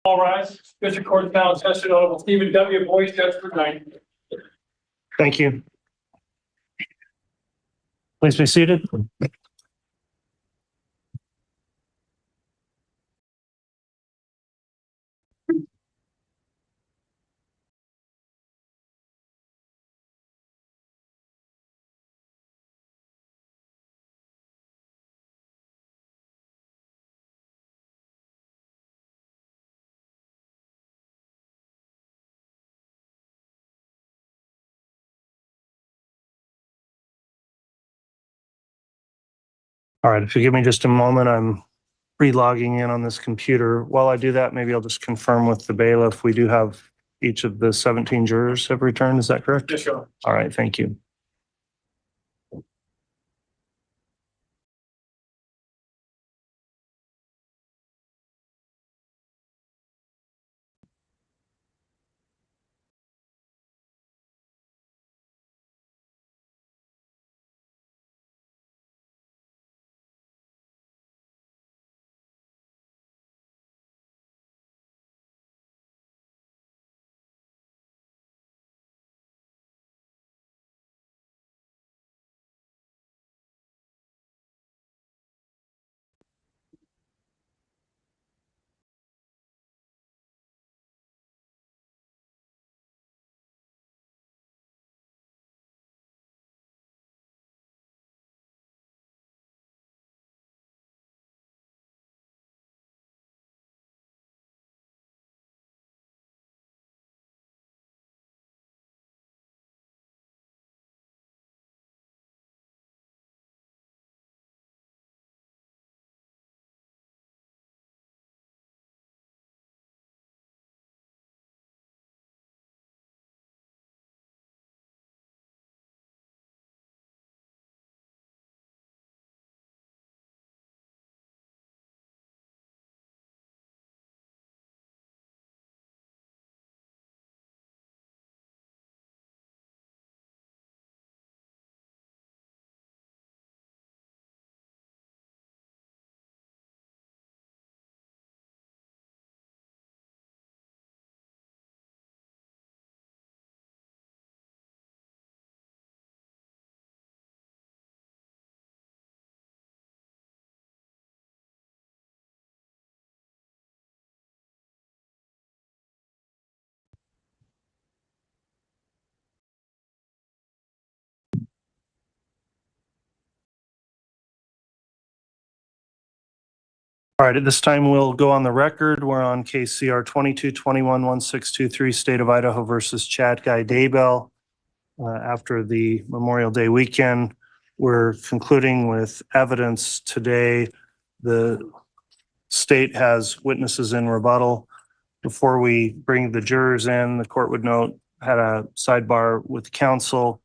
All rise. District Court is now in session. Honorable Stephen W. Boyce, judge for 9. Thank you. Please be seated. All right, if you give me just a moment, I'm re-logging in on this computer. While I do that, maybe I'll just confirm with the bailiff. We do have each of the 17 jurors have returned. Is that correct? Yes, sir. All right, thank you. All right, at this time, we'll go on the record. We're on case CR 2221-1623, State of Idaho versus Chad Guy Daybell. After the Memorial Day weekend, we're concluding with evidence today. The state has witnesses in rebuttal. Before we bring the jurors in, the court would note had a sidebar with counsel,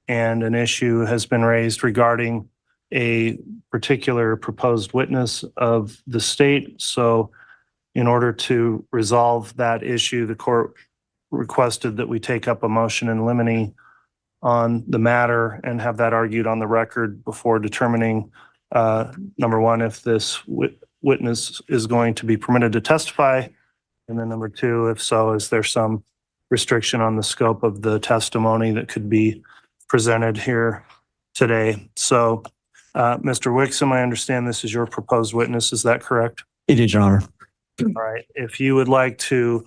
and an issue has been raised regarding a particular proposed witness of the state. So in order to resolve that issue, the court requested that we take up a motion in limine on the matter and have that argued on the record before determining, number one, if this witness is going to be permitted to testify. And then number two, if so, is there some restriction on the scope of the testimony that could be presented here today? So Mr. Wixom, I understand this is your proposed witness. Is that correct? It is, Your Honor. All right. If you would like to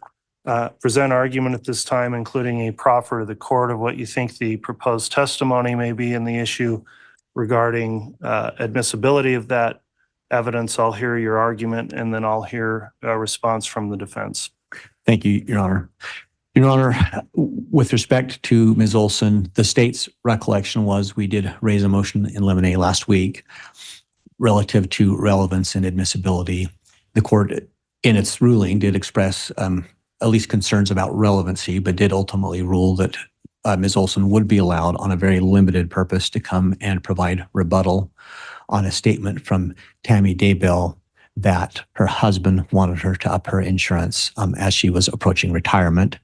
present argument at this time, including a proffer to the court of what you think the proposed testimony may be in the issue regarding admissibility of that evidence, I'll hear your argument and then I'll hear a response from the defense. Thank you, Your Honor. Your Honor, with respect to Ms. Olson, the state's recollection was we did raise a motion in limine last week relative to relevance and admissibility. The court, in its ruling, did express at least concerns about relevancy, but did ultimately rule that Ms. Olson would be allowed on a very limited purpose to come and provide rebuttal on a statement from Tammy Daybell that her husband wanted her to up her insurance as she was approaching retirement.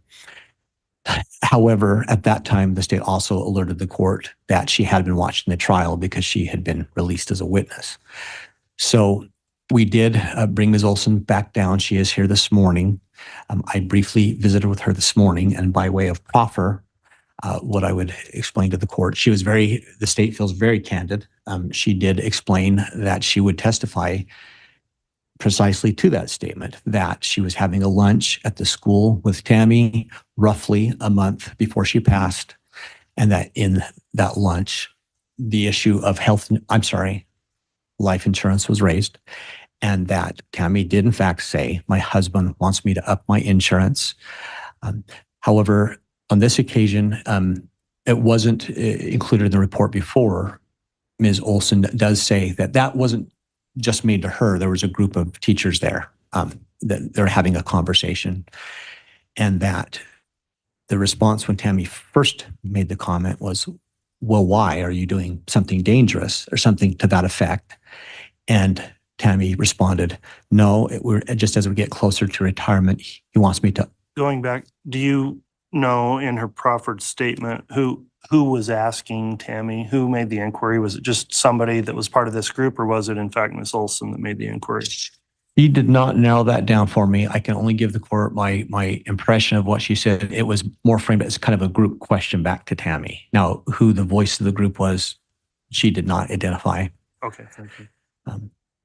However, at that time, the state also alerted the court that she had been watching the trial because she had been released as a witness. So we did bring Ms. Olson back down. She is here this morning. I briefly visited with her this morning, and by way of proffer, what I would explain to the court, the state feels very candid. She did explain that she would testify precisely to that statement, that she was having a lunch at the school with Tammy roughly a month before she passed, and that in that lunch, the issue of life insurance was raised, and that Tammy did in fact say, my husband wants me to up my insurance. However, on this occasion, it wasn't included in the report before. Ms. Olson does say that wasn't just made to her. There was a group of teachers there that they're having a conversation, and that the response when Tammy first made the comment was, well, why are you doing something dangerous or something to that effect? And Tammy responded, no, we're just as we get closer to retirement, he wants me to. Going back, do you know in her proffered statement who was asking Tammy, who made the inquiry? Was it just somebody that was part of this group, or was it in fact Ms. Olson that made the inquiry? He did not narrow that down for me. I can only give the court my impression of what she said. It was more framed as kind of a group question back to Tammy. Now, who the voice of the group was, she did not identify. Okay, thank you.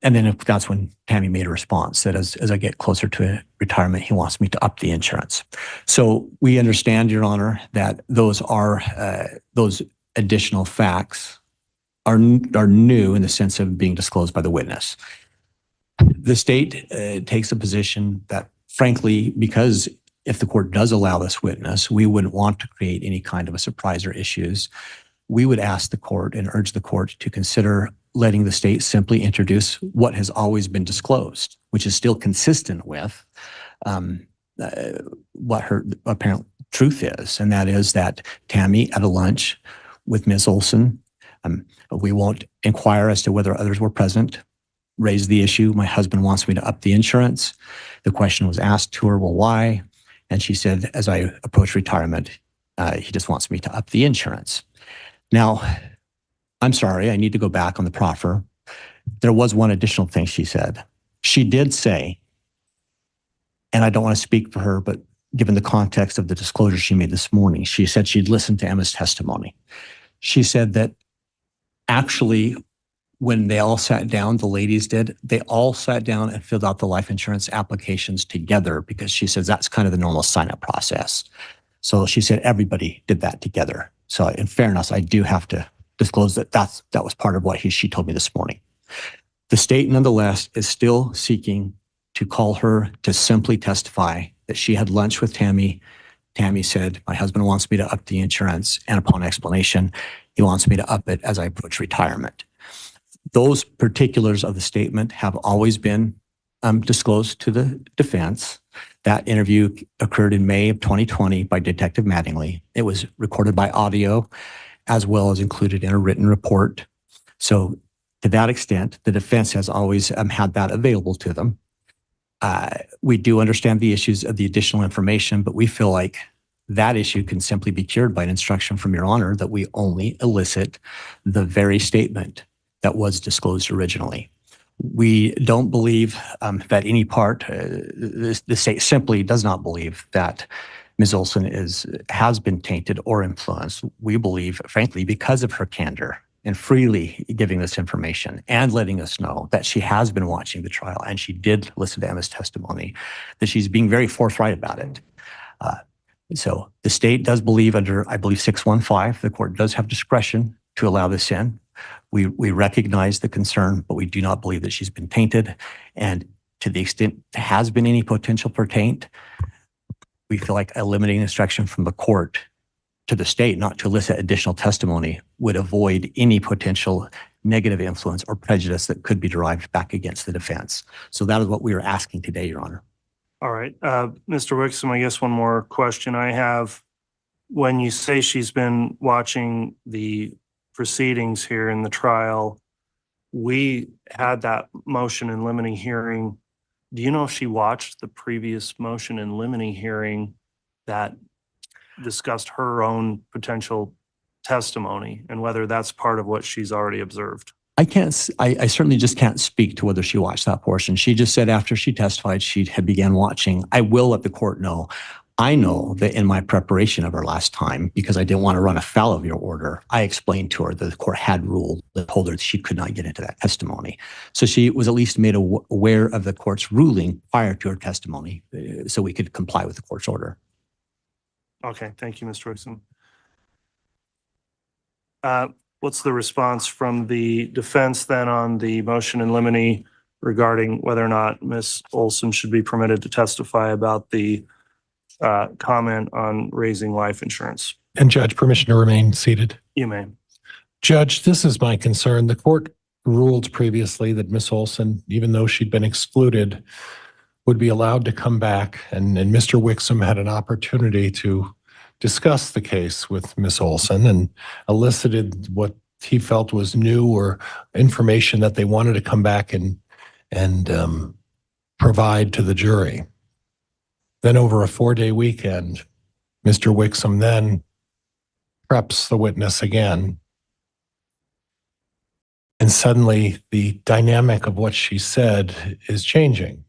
And then that's when Tammy made a response that as I get closer to retirement, he wants me to up the insurance. So we understand, Your Honor, that those additional facts are new in the sense of being disclosed by the witness. The state takes a position that, frankly, because if the court does allow this witness, we wouldn't want to create any kind of a surprise or issues. We would ask the court and urge the court to consider letting the state simply introduce what has always been disclosed, which is still consistent with what her apparent truth is. And that is that Tammy at a lunch with Ms. Olson, we won't inquire as to whether others were present, raised the issue. My husband wants me to up the insurance. The question was asked to her, well, why? And she said, as I approach retirement, he just wants me to up the insurance. Now, I'm sorry, I need to go back on the proffer. There was one additional thing she said. She did say, and I don't want to speak for her, but given the context of the disclosure she made this morning, she said she'd listened to Emma's testimony. She said that actually, when they all sat down, the ladies did, they all sat down and filled out the life insurance applications together, because she says that's kind of the normal sign-up process. So she said everybody did that together. So in fairness, I do have to disclose that that was part of what she told me this morning. The state, nonetheless, is still seeking to call her to simply testify that she had lunch with Tammy. Tammy said, my husband wants me to up the insurance, and upon explanation, he wants me to up it as I approach retirement. Those particulars of the statement have always been disclosed to the defense. That interview occurred in May of 2020 by Detective Mattingly. It was recorded by audio as well as included in a written report. So to that extent, the defense has always had that available to them. We do understand the issues of the additional information, but we feel like that issue can simply be cured by an instruction from Your Honor that we only elicit the very statement that was disclosed originally. We don't believe that any part, the state simply does not believe that Ms. Olson has been tainted or influenced. We believe, frankly, because of her candor and freely giving this information and letting us know that she has been watching the trial and she did listen to Emma's testimony, that she's being very forthright about it. So the state does believe under, I believe, 615, the court does have discretion to allow this in. We recognize the concern, but we do not believe that she's been tainted. And to the extent there has been any potential for taint, we feel like eliminating instruction from the court to the state not to elicit additional testimony would avoid any potential negative influence or prejudice that could be derived back against the defense. So that is what we are asking today, Your Honor. All right. Mr. Wixom, I guess one more question I have. When you say she's been watching the proceedings here in the trial, we had that motion in limine hearing. Do you know if she watched the previous motion in limine hearing that discussed her own potential testimony and whether that's part of what she's already observed? I certainly just can't speak to whether she watched that portion. She just said after she testified, she had began watching. I will let the court know. I know that in my preparation of her last time, because I didn't want to run afoul of your order, I explained to her that the court had ruled that told her that she could not get into that testimony. So she was at least made aware of the court's ruling prior to her testimony, so we could comply with the court's order. Okay, thank you, Mr. Wixom. What's the response from the defense then on the motion in limine regarding whether or not Ms. Olson should be permitted to testify about the comment on raising life insurance? And Judge, permission to remain seated. You may. Judge, this is my concern. The court ruled previously that Ms. Olson, even though she'd been excluded, would be allowed to come back, and Mr. Wixom had an opportunity to discuss the case with Ms. Olson and elicited what he felt was new or information that they wanted to come back and provide to the jury. Then over a 4-day weekend, Mr. Wixom then preps the witness again. And suddenly the dynamic of what she said is changing.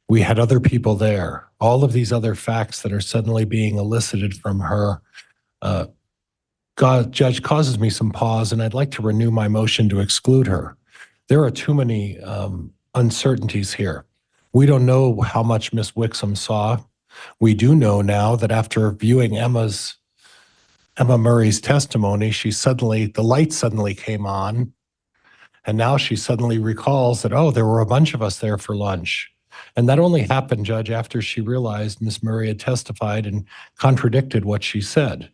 We had other people there. All of these other facts that are suddenly being elicited from her, Judge, causes me some pause, and I'd like to renew my motion to exclude her. There are too many uncertainties here. We don't know how much Ms. Wixom saw. We do know now that after viewing Emma Murray's testimony, the light suddenly came on, and now she suddenly recalls that, oh, there were a bunch of us there for lunch. And that only happened, Judge, after she realized Ms. Murray had testified and contradicted what she said.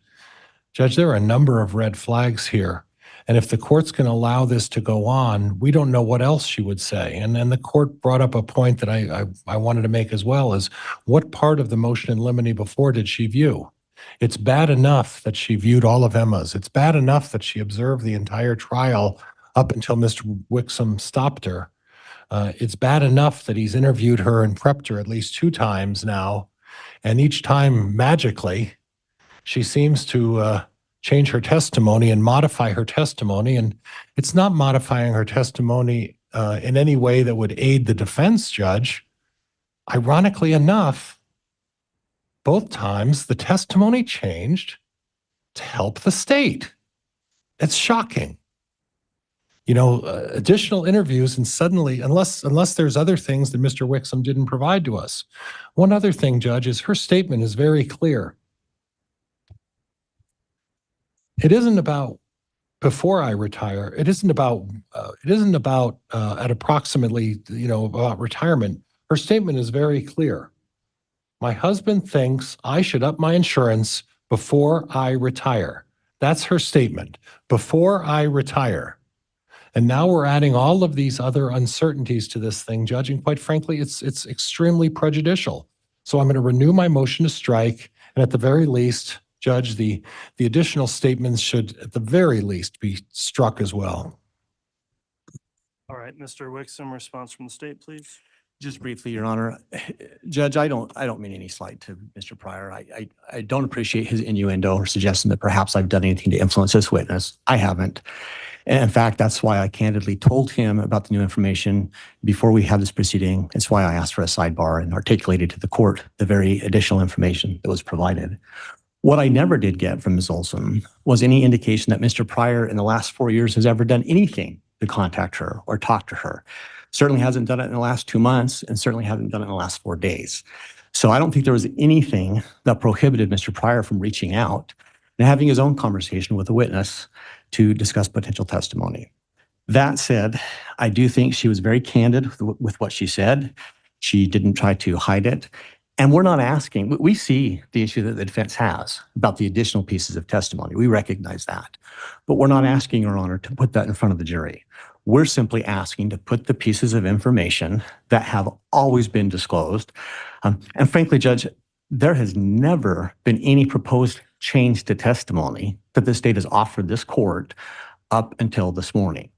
Judge, there are a number of red flags here. And if the court's going to allow this to go on, we don't know what else she would say. And then the court brought up a point that I wanted to make as well, is what part of the motion in limine before did she view? It's bad enough that she viewed all of Emma's. It's bad enough that she observed the entire trial up until Mr. Wixom stopped her. It's bad enough that he's interviewed her and prepped her at least 2 times now. And each time, magically, she seems to change her testimony and modify her testimony. And it's not modifying her testimony in any way that would aid the defense, Judge. Ironically enough, both times the testimony changed to help the state. It's shocking. You know, additional interviews, and suddenly, unless there's other things that Mr. Wixom didn't provide to us. One other thing, Judge, is her statement is very clear. It isn't about before I retire. It isn't about at approximately, about retirement. Her statement is very clear. My husband thinks I should up my insurance before I retire. That's her statement. Before I retire. And now we're adding all of these other uncertainties to this thing, Judge, and quite frankly, it's extremely prejudicial. So I'm going to renew my motion to strike, and at the very least, Judge, the additional statements should at the very least be struck as well. All right, Mr. Wixom, response from the state, please. Just briefly, Your Honor. Judge, I don't mean any slight to Mr. Pryor. I don't appreciate his innuendo or suggestion that perhaps I've done anything to influence this witness. I haven't. And in fact, that's why I candidly told him about the new information before we had this proceeding. It's why I asked for a sidebar and articulated to the court the very additional information that was provided. What I never did get from Ms. Olson was any indication that Mr. Pryor in the last 4 years has ever done anything to contact her or talk to her. Certainly hasn't done it in the last 2 months, and certainly hasn't done it in the last 4 days. So I don't think there was anything that prohibited Mr. Pryor from reaching out and having his own conversation with the witness to discuss potential testimony. That said, I do think she was very candid with what she said. She didn't try to hide it. And we're not asking, we see the issue that the defense has about the additional pieces of testimony. We recognize that. But we're not asking, Your Honor, to put that in front of the jury. We're simply asking to put the pieces of information that have always been disclosed. And frankly, Judge, there has never been any proposed change to testimony that the state has offered this court up until this morning.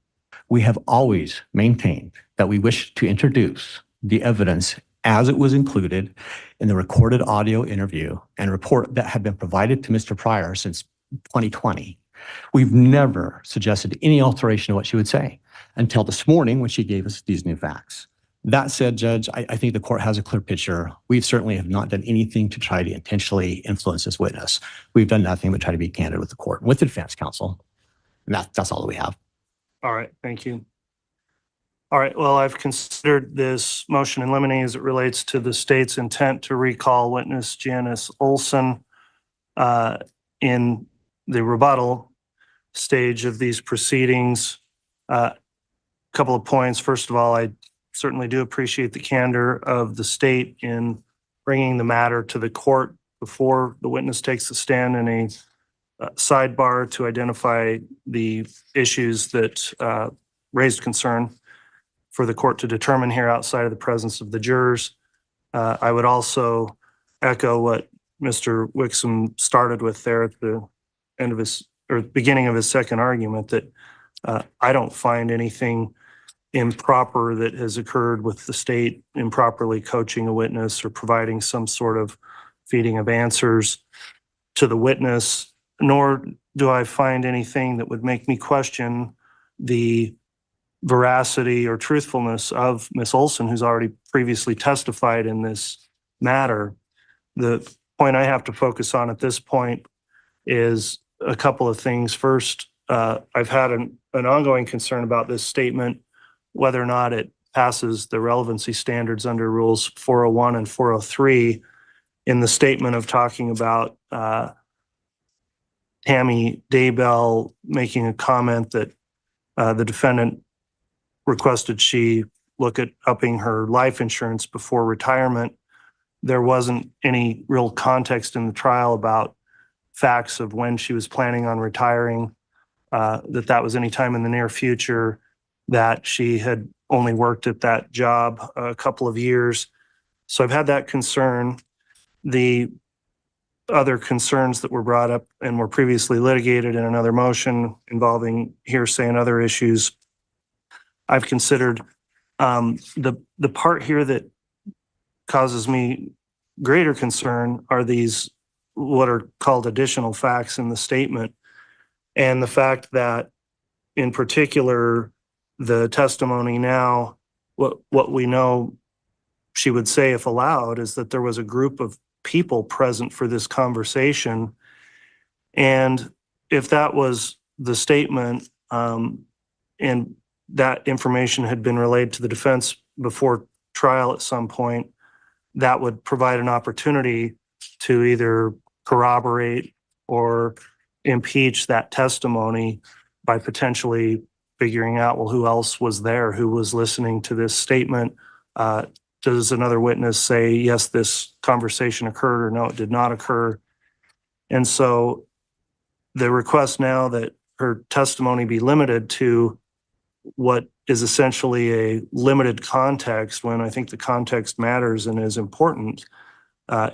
We have always maintained that we wish to introduce the evidence as it was included in the recorded audio interview and report that had been provided to Mr. Pryor since 2020. We've never suggested any alteration of what she would say until this morning when she gave us these new facts. That said, Judge, I think the court has a clear picture. We certainly have not done anything to try to intentionally influence this witness. We've done nothing but try to be candid with the court, with the defense counsel. And that's all that we have. All right, thank you. All right, well, I've considered this motion in limine as it relates to the state's intent to recall witness Janice Olson in the rebuttal stage of these proceedings. Couple of points. First of all, I certainly do appreciate the candor of the state in bringing the matter to the court before the witness takes the stand in a sidebar to identify the issues that raised concern for the court to determine here outside of the presence of the jurors. I would also echo what Mr. Wixom started with there at the end of his, or beginning of his second argument, that I don't find anything improper that has occurred with the state improperly coaching a witness or providing some sort of feeding of answers to the witness, nor do I find anything that would make me question the veracity or truthfulness of Ms. Olson, who's already previously testified in this matter. The point I have to focus on at this point is a couple of things. First, I've had an ongoing concern about this statement, whether or not it passes the relevancy standards under rules 401 and 403 in the statement of talking about Tammy Daybell making a comment that the defendant requested she look at upping her life insurance before retirement. There wasn't any real context in the trial about facts of when she was planning on retiring, that was any time in the near future, that she had only worked at that job a couple of years. So I've had that concern. The other concerns that were brought up and were previously litigated in another motion involving hearsay and other issues, I've considered. The part here that causes me greater concern are these what are called additional facts in the statement, and the fact that in particular the testimony now, what we know she would say if allowed is that there was a group of people present for this conversation. And if that was the statement, and that information had been relayed to the defense before trial at some point, that would provide an opportunity to either corroborate or impeach that testimony by potentially figuring out, well, who else was there, who was listening to this statement? Does another witness say, yes, this conversation occurred, or no, it did not occur? And so the request now that her testimony be limited to what is essentially a limited context, when I think the context matters and is important,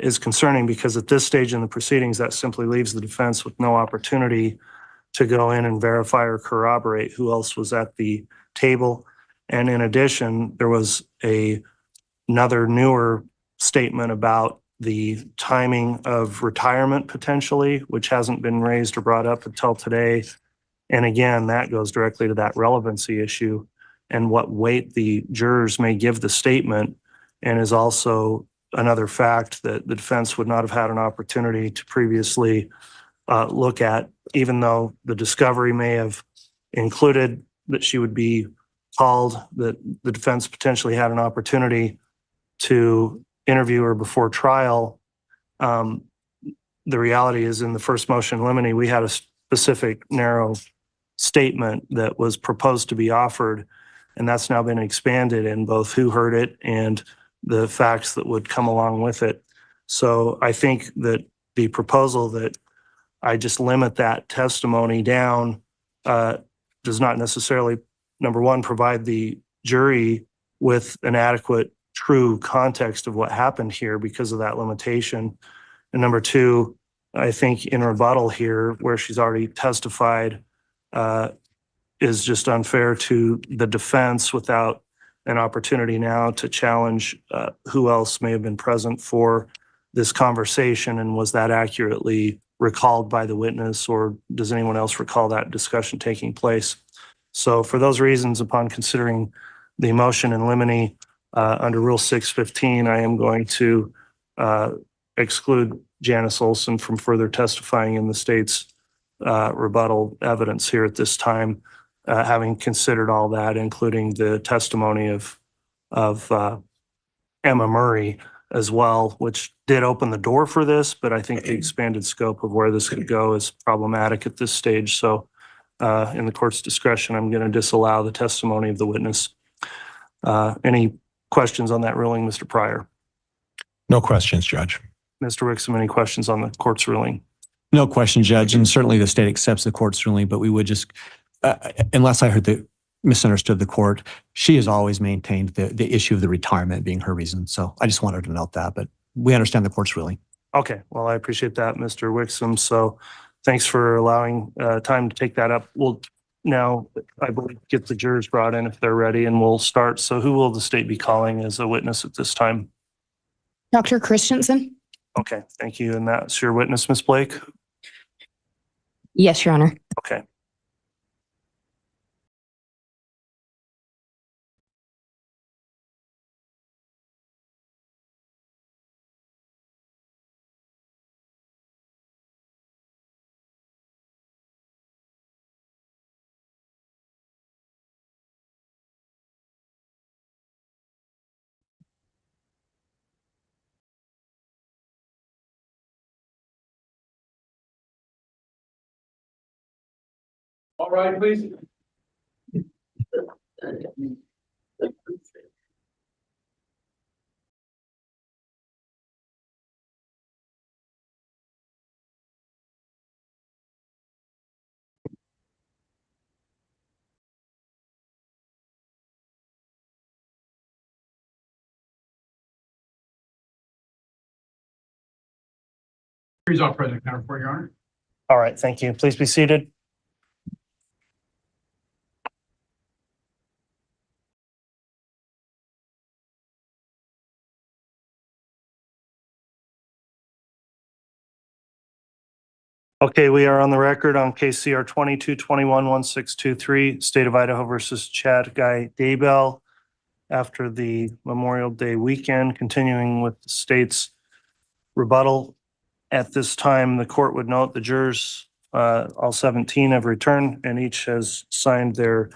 is concerning, because at this stage in the proceedings, that simply leaves the defense with no opportunity to go in and verify or corroborate who else was at the table. And in addition, there was another newer statement about the timing of retirement potentially, which hasn't been raised or brought up until today. And again, that goes directly to that relevancy issue and what weight the jurors may give the statement, and is also another fact that the defense would not have had an opportunity to previously look at, even though the discovery may have included that she would be called, that the defense potentially had an opportunity to interview her before trial. The reality is, in the first motion in limine, we had a specific narrow statement that was proposed to be offered, and that's now been expanded in both who heard it and the facts that would come along with it. So I think that the proposal that I just limit that testimony down does not necessarily, number one, provide the jury with an adequate, true context of what happened here because of that limitation. And number two, I think in rebuttal here, where she's already testified, is just unfair to the defense without an opportunity now to challenge who else may have been present for this conversation and was that accurately recalled by the witness, or does anyone else recall that discussion taking place? So for those reasons, upon considering the motion in limine under Rule 615, I am going to exclude Janice Olson from further testifying in the state's rebuttal evidence here at this time, having considered all that, including the testimony of Emma Murray as well, which did open the door for this, but I think the expanded scope of where this could go is problematic at this stage. So in the court's discretion, I'm going to disallow the testimony of the witness. Any questions on that ruling, Mr. Pryor? No questions, Judge. Mr. Wixom, any questions on the court's ruling? No question, Judge, and certainly the state accepts the court's ruling, but we would just, unless I heard misunderstood the court, she has always maintained the issue of the retirement being her reason. So I just wanted to note that, but we understand the court's ruling. Okay, well, I appreciate that, Mr. Wixom. So thanks for allowing time to take that up. We'll now, I believe, get the jurors brought in if they're ready, and we'll start. So who will the state be calling as a witness at this time? Dr. Christensen? Okay, thank you. And that's your witness, Ms. Blake? Yes, Your Honor. Okay. All right, please. He's all present, counter for Your Honor. All right, thank you. Please be seated. Okay, we are on the record on case CR 2221-1623, State of Idaho versus Chad Guy Daybell. After the Memorial Day weekend, continuing with the state's rebuttal. At this time, the court would note the jurors, all 17 have returned, and each has signed their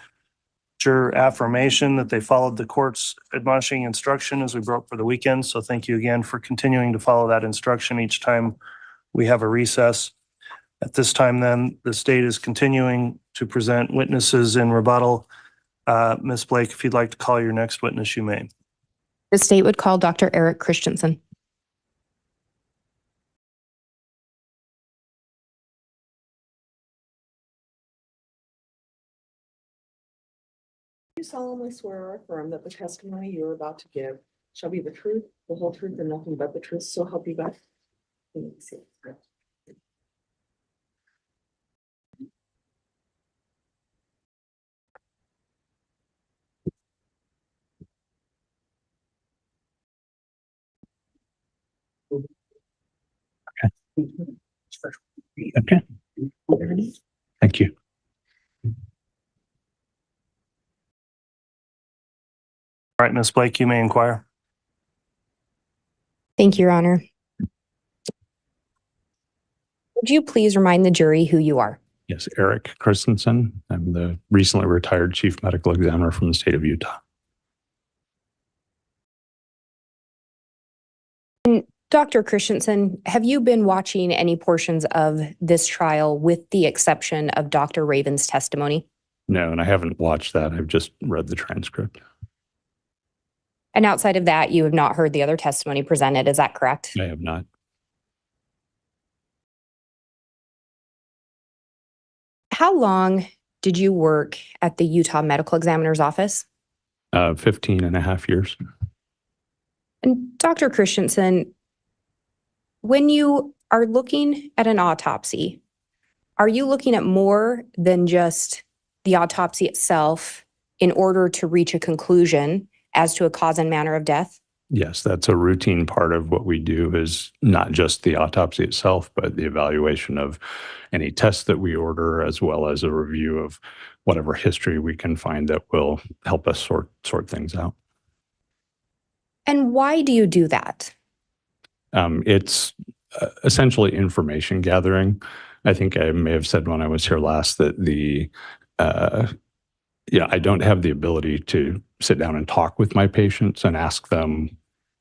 juror affirmation that they followed the court's admonishing instruction as we broke for the weekend. So thank you again for continuing to follow that instruction each time we have a recess. At this time, then, the state is continuing to present witnesses in rebuttal. Ms. Blake, if you'd like to call your next witness, you may. The state would call Dr. Eric Christensen. You solemnly swear or affirm that the testimony you are about to give shall be the truth, the whole truth, and nothing but the truth, so help you God? Okay. Thank you. All right, Ms. Blake, you may inquire. Thank you, Your Honor. Would you please remind the jury who you are? Yes, Eric Christensen. I'm the recently retired chief medical examiner from the state of Utah. Dr. Christensen, have you been watching any portions of this trial with the exception of Dr. Raven's testimony? No, and I haven't watched that. I've just read the transcript. And outside of that, you have not heard the other testimony presented, is that correct? I have not. How long did you work at the Utah Medical Examiner's office? 15 and a half years. And Dr. Christensen, when you are looking at an autopsy, are you looking at more than just the autopsy itself in order to reach a conclusion as to a cause and manner of death? Yes, that's a routine part of what we do, is not just the autopsy itself, but the evaluation of any tests that we order, as well as a review of whatever history we can find that will help us sort things out. And why do you do that? It's essentially information gathering. I think I may have said when I was here last that I don't have the ability to sit down and talk with my patients and ask them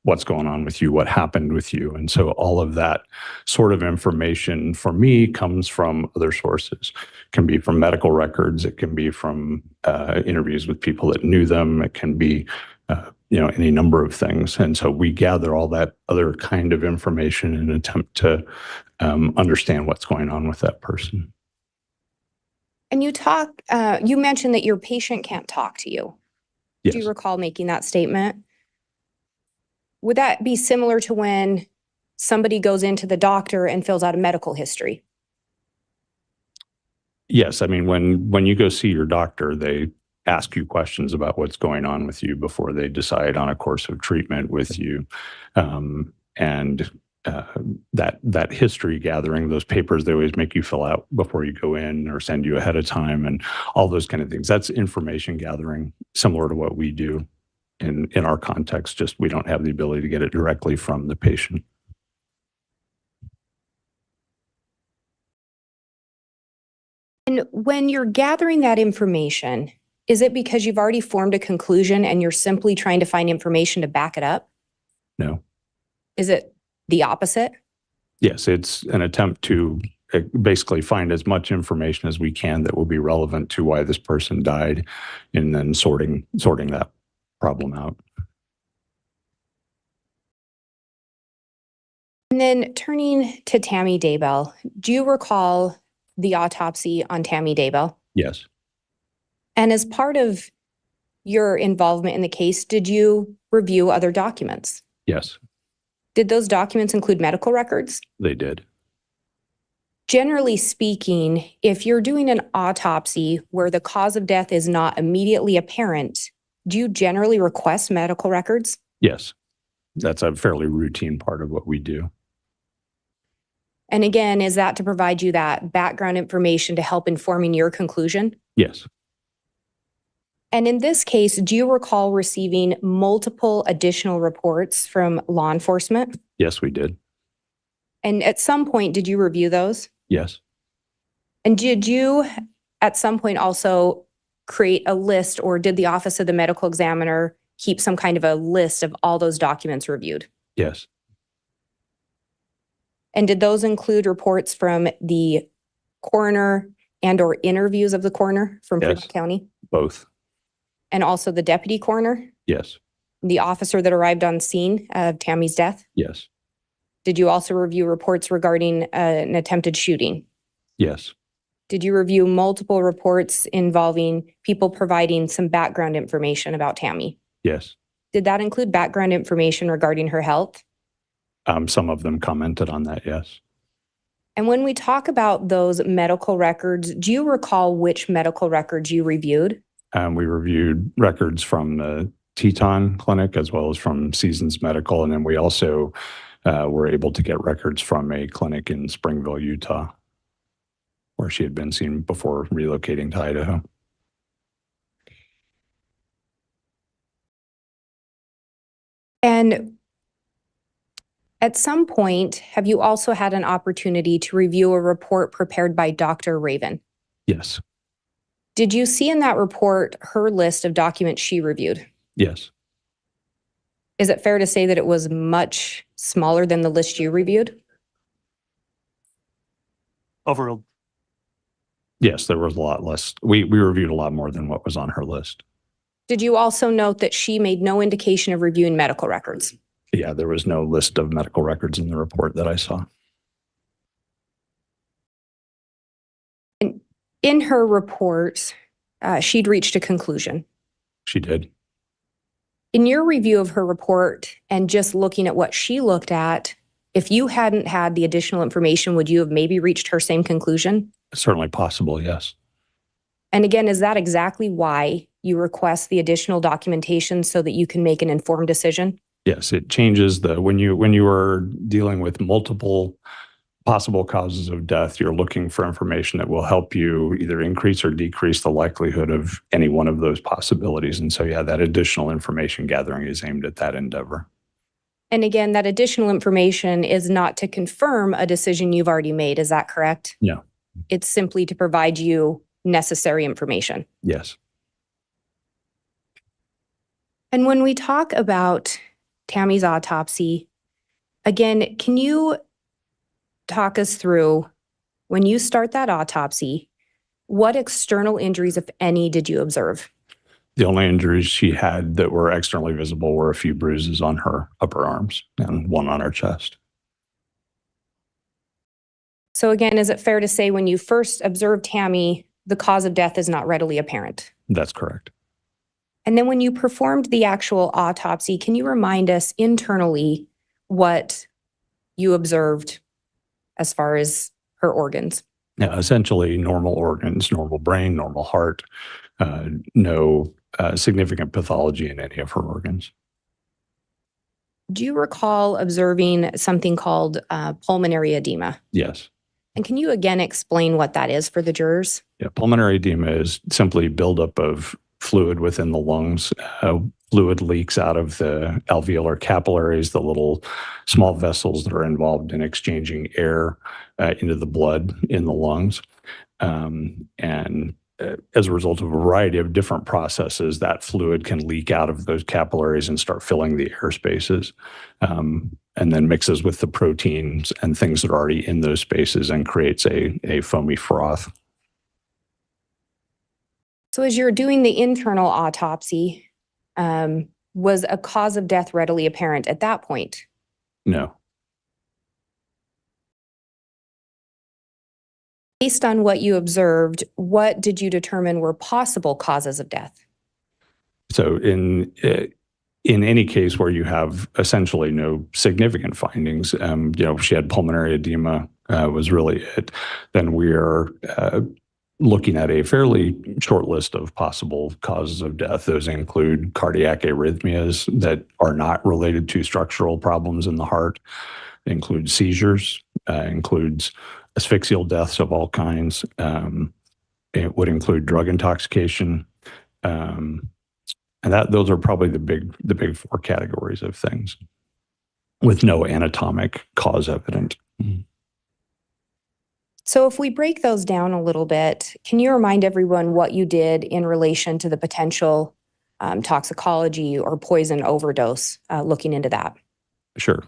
what's going on with you, what happened with you. And so all of that sort of information for me comes from other sources. It can be from medical records. It can be from interviews with people that knew them. It can be any number of things. And so we gather all that other kind of information in an attempt to understand what's going on with that person. And you mentioned that your patient can't talk to you. Yes. Do you recall making that statement? Would that be similar to when somebody goes into the doctor and fills out a medical history? Yes. I mean, when you go see your doctor, they ask you questions about what's going on with you before they decide on a course of treatment with you. That history gathering, those papers they always make you fill out before you go in or send you ahead of time, and all those kind of things. That's information gathering, similar to what we do in our context, just we don't have the ability to get it directly from the patient. And when you're gathering that information, is it because you've already formed a conclusion and you're simply trying to find information to back it up? No. Is it the opposite? Yes, it's an attempt to basically find as much information as we can that will be relevant to why this person died, and then sorting that problem out. And then turning to Tammy Daybell, do you recall the autopsy on Tammy Daybell? Yes. And as part of your involvement in the case, did you review other documents? Yes, Did those documents include medical records? they did. Generally speaking, if you're doing an autopsy where the cause of death is not immediately apparent, do you generally request medical records? Yes, that's a fairly routine part of what we do. And again, is that to provide you that background information to help informing your conclusion? Yes. And in this case, do you recall receiving multiple additional reports from law enforcement? Yes, we did. And at some point, did you review those? Yes. And did you at some point also create a list, or did the Office of the Medical Examiner keep some kind of a list of all those documents reviewed? Yes. And did those include reports from the coroner and or interviews of the coroner from Yes. Fremont County? Both. And also the deputy coroner, Yes. the officer that arrived on scene of Tammy's death? Yes. Did you also review reports regarding an attempted shooting? Yes. Did you review multiple reports involving people providing some background information about Tammy? Yes. Did that include background information regarding her health? Some of them commented on that, yes. And when we talk about those medical records, do you recall which medical records you reviewed? We reviewed records from the Teton Clinic as well as from Seasons Medical. And then we also were able to get records from a clinic in Springville, Utah, where she had been seen before relocating to Idaho. And at some point, have you also had an opportunity to review a report prepared by Dr. Raven? Yes. Did you see in that report her list of documents she reviewed? Yes. Is it fair to say that it was much smaller than the list you reviewed? Overruled. Yes, there was a lot less. We reviewed a lot more than what was on her list. Did you also note that she made no indication of reviewing medical records? Yeah, there was no list of medical records in the report that I saw. And in her report, she'd reached a conclusion. She did. In your review of her report and just looking at what she looked at, if you hadn't had the additional information, would you have maybe reached her same conclusion? Certainly possible, yes. And again, is that exactly why you request the additional documentation so that you can make an informed decision? Yes, it changes when you are dealing with multiple possible causes of death, you're looking for information that will help you either increase or decrease the likelihood of any one of those possibilities. And so, yeah, that additional information gathering is aimed at that endeavor. And again, that additional information is not to confirm a decision you've already made. Is that correct? No. It's simply to provide you necessary information. Yes. And when we talk about Tammy's autopsy, again, can you talk us through, when you start that autopsy, what external injuries, if any, did you observe? The only injuries she had that were externally visible were a few bruises on her upper arms and one on her chest. So again, is it fair to say when you first observed Tammy, the cause of death is not readily apparent? That's correct. And then when you performed the actual autopsy, can you remind us internally what you observed as far as her organs? Yeah, essentially normal organs, normal brain, normal heart, no significant pathology in any of her organs. Do you recall observing something called pulmonary edema? Yes. And can you again explain what that is for the jurors? Yeah, pulmonary edema is simply buildup of fluid within the lungs. Fluid leaks out of the alveolar capillaries, the little small vessels that are involved in exchanging air into the blood in the lungs. As a result of a variety of different processes, that fluid can leak out of those capillaries and start filling the air spaces, and then mixes with the proteins and things that are already in those spaces and creates a foamy froth. So as you're doing the internal autopsy, was a cause of death readily apparent at that point? No. Based on what you observed, what did you determine were possible causes of death? So in any case where you have essentially no significant findings, she had pulmonary edema was really it, then we are looking at a fairly short list of possible causes of death. Those include cardiac arrhythmias that are not related to structural problems in the heart. It includes seizures, includes asphyxial deaths of all kinds. It would include drug intoxication. And those are probably the big four categories of things with no anatomic cause evident. So if we break those down a little bit, can you remind everyone what you did in relation to the potential toxicology or poison overdose, looking into that? Sure.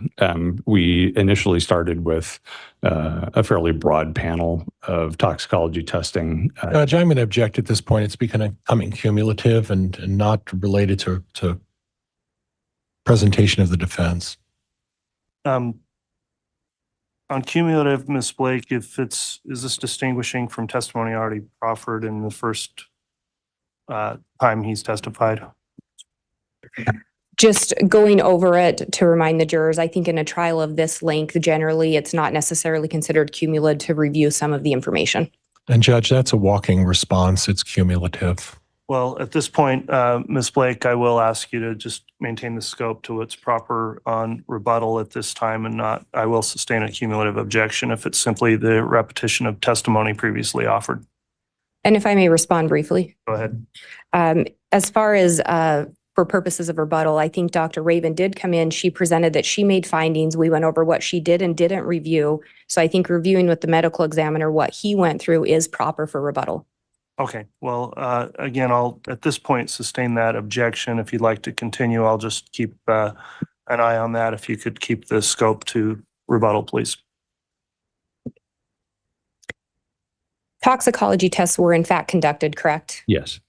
We initially started with a fairly broad panel of toxicology testing. Judge, I'm going to object at this point. It's becoming cumulative and not related to presentation of the defense. On cumulative, Ms. Blake, is this distinguishing from testimony already proffered in the first time he's testified? Just going over it to remind the jurors, I think in a trial of this length, generally, it's not necessarily considered cumulative to review some of the information. And Judge, that's a walking response. It's cumulative. Well, at this point, Ms. Blake, I will ask you to just maintain the scope to what's proper on rebuttal at this time and not, I will sustain a cumulative objection if it's simply the repetition of testimony previously offered. And if I may respond briefly. Go ahead. As far as for purposes of rebuttal, I think Dr. Raven did come in. She presented that she made findings. We went over what she did and didn't review. So I think reviewing with the medical examiner what he went through is proper for rebuttal. Okay, well, again, I'll at this point sustain that objection. If you'd like to continue, I'll just keep an eye on that. If you could keep the scope to rebuttal, please. Toxicology tests were in fact conducted, correct? Yes.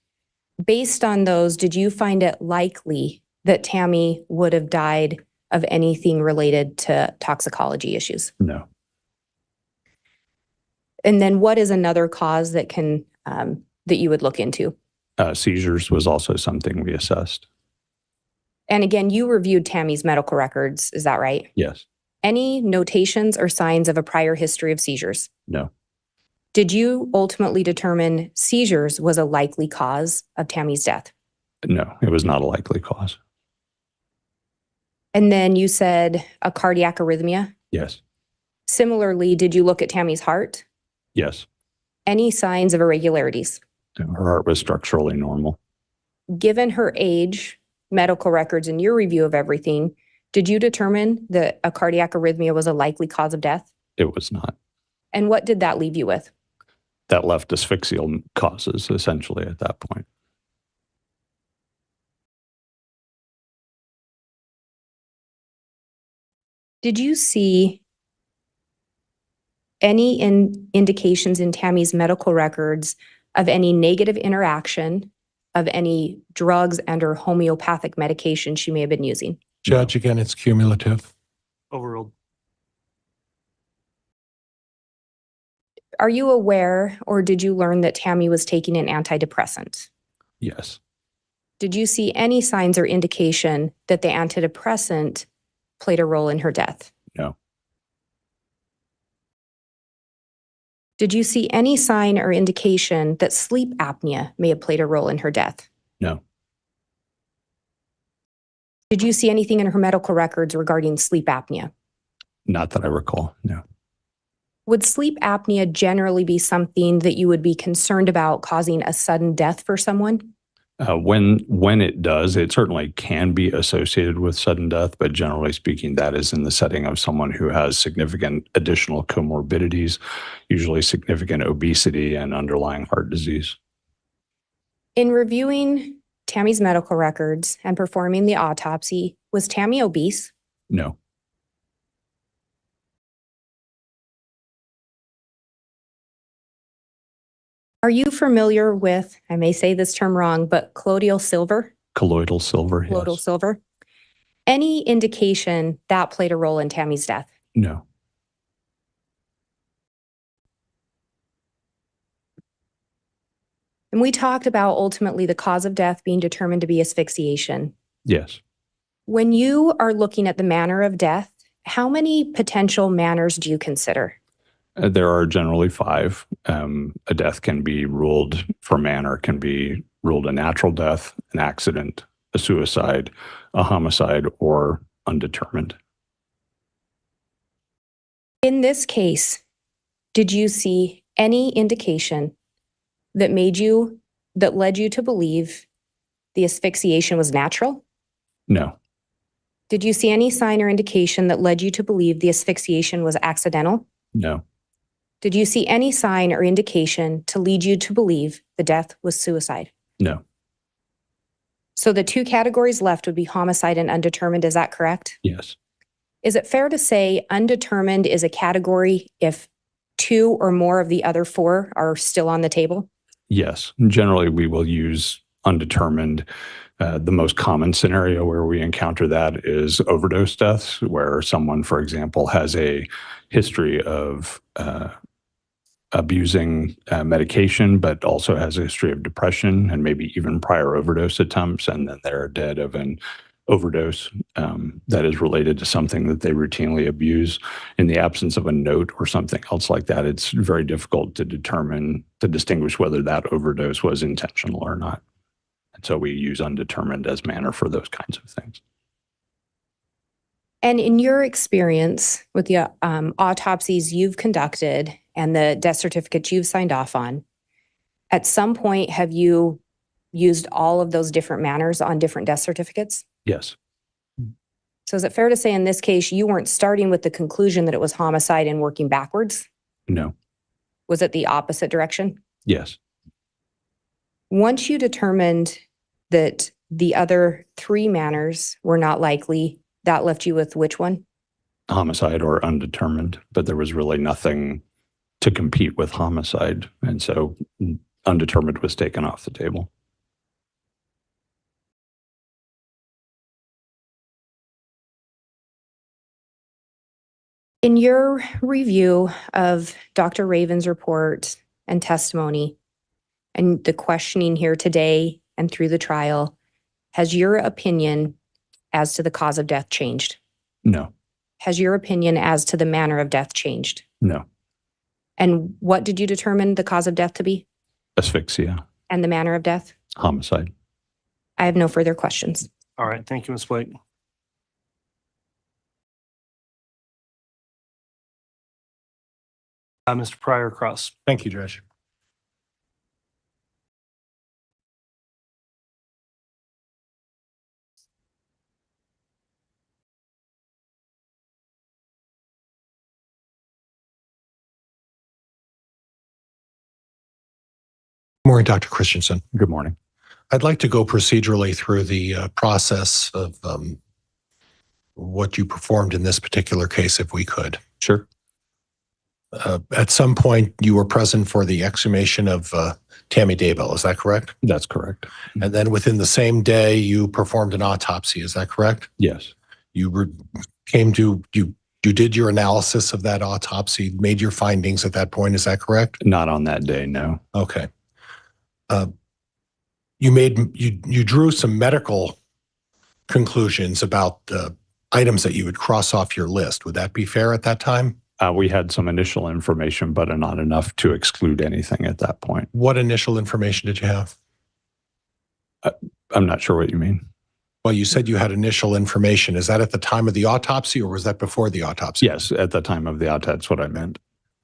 Based on those, did you find it likely that Tammy would have died of anything related to toxicology issues? No. And then what is another cause that can that you would look into? Seizures was also something we assessed. And again, you reviewed Tammy's medical records, is that right? Yes. Any notations or signs of a prior history of seizures? No. Did you ultimately determine seizures was a likely cause of Tammy's death? No, it was not a likely cause. And then you said a cardiac arrhythmia. Yes. Similarly, did you look at Tammy's heart? Yes. Any signs of irregularities? Her heart was structurally normal. Given her age, medical records, and your review of everything, did you determine that a cardiac arrhythmia was a likely cause of death? It was not. And what did that leave you with? That left asphyxial causes essentially at that point. Did you see any indications in Tammy's medical records of any negative interaction of any drugs and or homeopathic medication she may have been using? Judge, again, it's cumulative. Overruled. Are you aware or did you learn that Tammy was taking an antidepressant? Yes. Did you see any signs or indication that the antidepressant played a role in her death? No. Did you see any sign or indication that sleep apnea may have played a role in her death? No. Did you see anything in her medical records regarding sleep apnea? Not that I recall. No. Would sleep apnea generally be something that you would be concerned about causing a sudden death for someone? When it does, it certainly can be associated with sudden death, but generally speaking, that is in the setting of someone who has significant additional comorbidities, usually significant obesity and underlying heart disease. In reviewing Tammy's medical records and performing the autopsy, was Tammy obese? No. Are you familiar with, I may say this term wrong, but colloidal silver? Colloidal silver, Colloidal yes. silver. Any indication that played a role in Tammy's death? No. And we talked about ultimately the cause of death being determined to be asphyxiation. Yes. When you are looking at the manner of death, how many potential manners do you consider? There are generally 5. A death can be ruled for manner, can be ruled a natural death, an accident, a suicide, a homicide, or undetermined. In this case, did you see any indication that led you to believe the asphyxiation was natural? No. Did you see any sign or indication that led you to believe the asphyxiation was accidental? No. Did you see any sign or indication to lead you to believe the death was suicide? No. So the 2 categories left would be homicide and undetermined, is that correct? Yes. Is it fair to say undetermined is a category if 2 or more of the other 4 are still on the table? Yes. Generally, we will use undetermined. The most common scenario where we encounter that is overdose deaths, where someone, for example, has a history of abusing medication, but also has a history of depression and maybe even prior overdose attempts, and then they're dead of an overdose that is related to something that they routinely abuse. In the absence of a note or something else like that, it's very difficult to distinguish whether that overdose was intentional or not. And so we use undetermined as manner for those kinds of things. And in your experience with the autopsies you've conducted and the death certificates you've signed off on, at some point have you used all of those different manners on different death certificates? Yes. So is it fair to say in this case, you weren't starting with the conclusion that it was homicide and working backwards? No. Was it the opposite direction? Yes. Once you determined that the other 3 manners were not likely, that left you with which one? Homicide or undetermined, but there was really nothing to compete with homicide. And so undetermined was taken off the table. In your review of Dr. Raven's report and testimony and the questioning here today and through the trial, has your opinion as to the cause of death changed? No. Has your opinion as to the manner of death changed? No. And what did you determine the cause of death to be? Asphyxia. And the manner of death? Homicide. I have no further questions. All right. Thank you, Ms. Blake. Mr. Pryor Cross. Thank you, Judge. Morning, Dr. Christensen. Good morning. I'd like to go procedurally through the process of what you performed in this particular case, if we could. Sure. At some point, you were present for the exhumation of Tammy Daybell. Is that correct? That's correct. And then within the same day, you performed an autopsy. Is that correct? Yes. You did your analysis of that autopsy, made your findings at that point. Is that correct? Not on that day, no. Okay. You drew some medical conclusions about the items that you would cross off your list. Would that be fair at that time? We had some initial information, but not enough to exclude anything at that point. What initial information did you have? I'm not sure what you mean. Well, you said you had initial information. Is that at the time of the autopsy or was that before the autopsy? Yes, at the time of the autopsy, that's what I meant.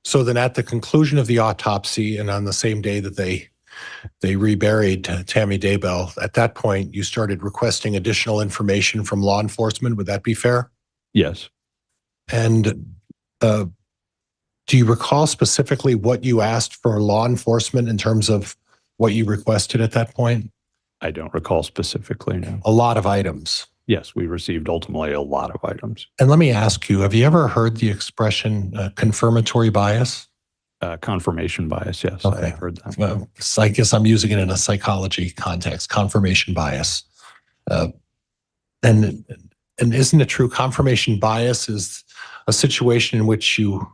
So then at the conclusion of the autopsy and on the same day that they reburied Tammy Daybell, at that point, you started requesting additional information from law enforcement. Would that be fair? Yes. And do you recall specifically what you asked for law enforcement in terms of what you requested at that point? I don't recall specifically, no. A lot of items. Yes, we received ultimately a lot of items. And let me ask you, have you ever heard the expression confirmatory bias? Confirmation bias, yes, Okay. I've heard that. Well, so I guess I'm using it in a psychology context, confirmation bias. And isn't it true confirmation bias is a situation in which you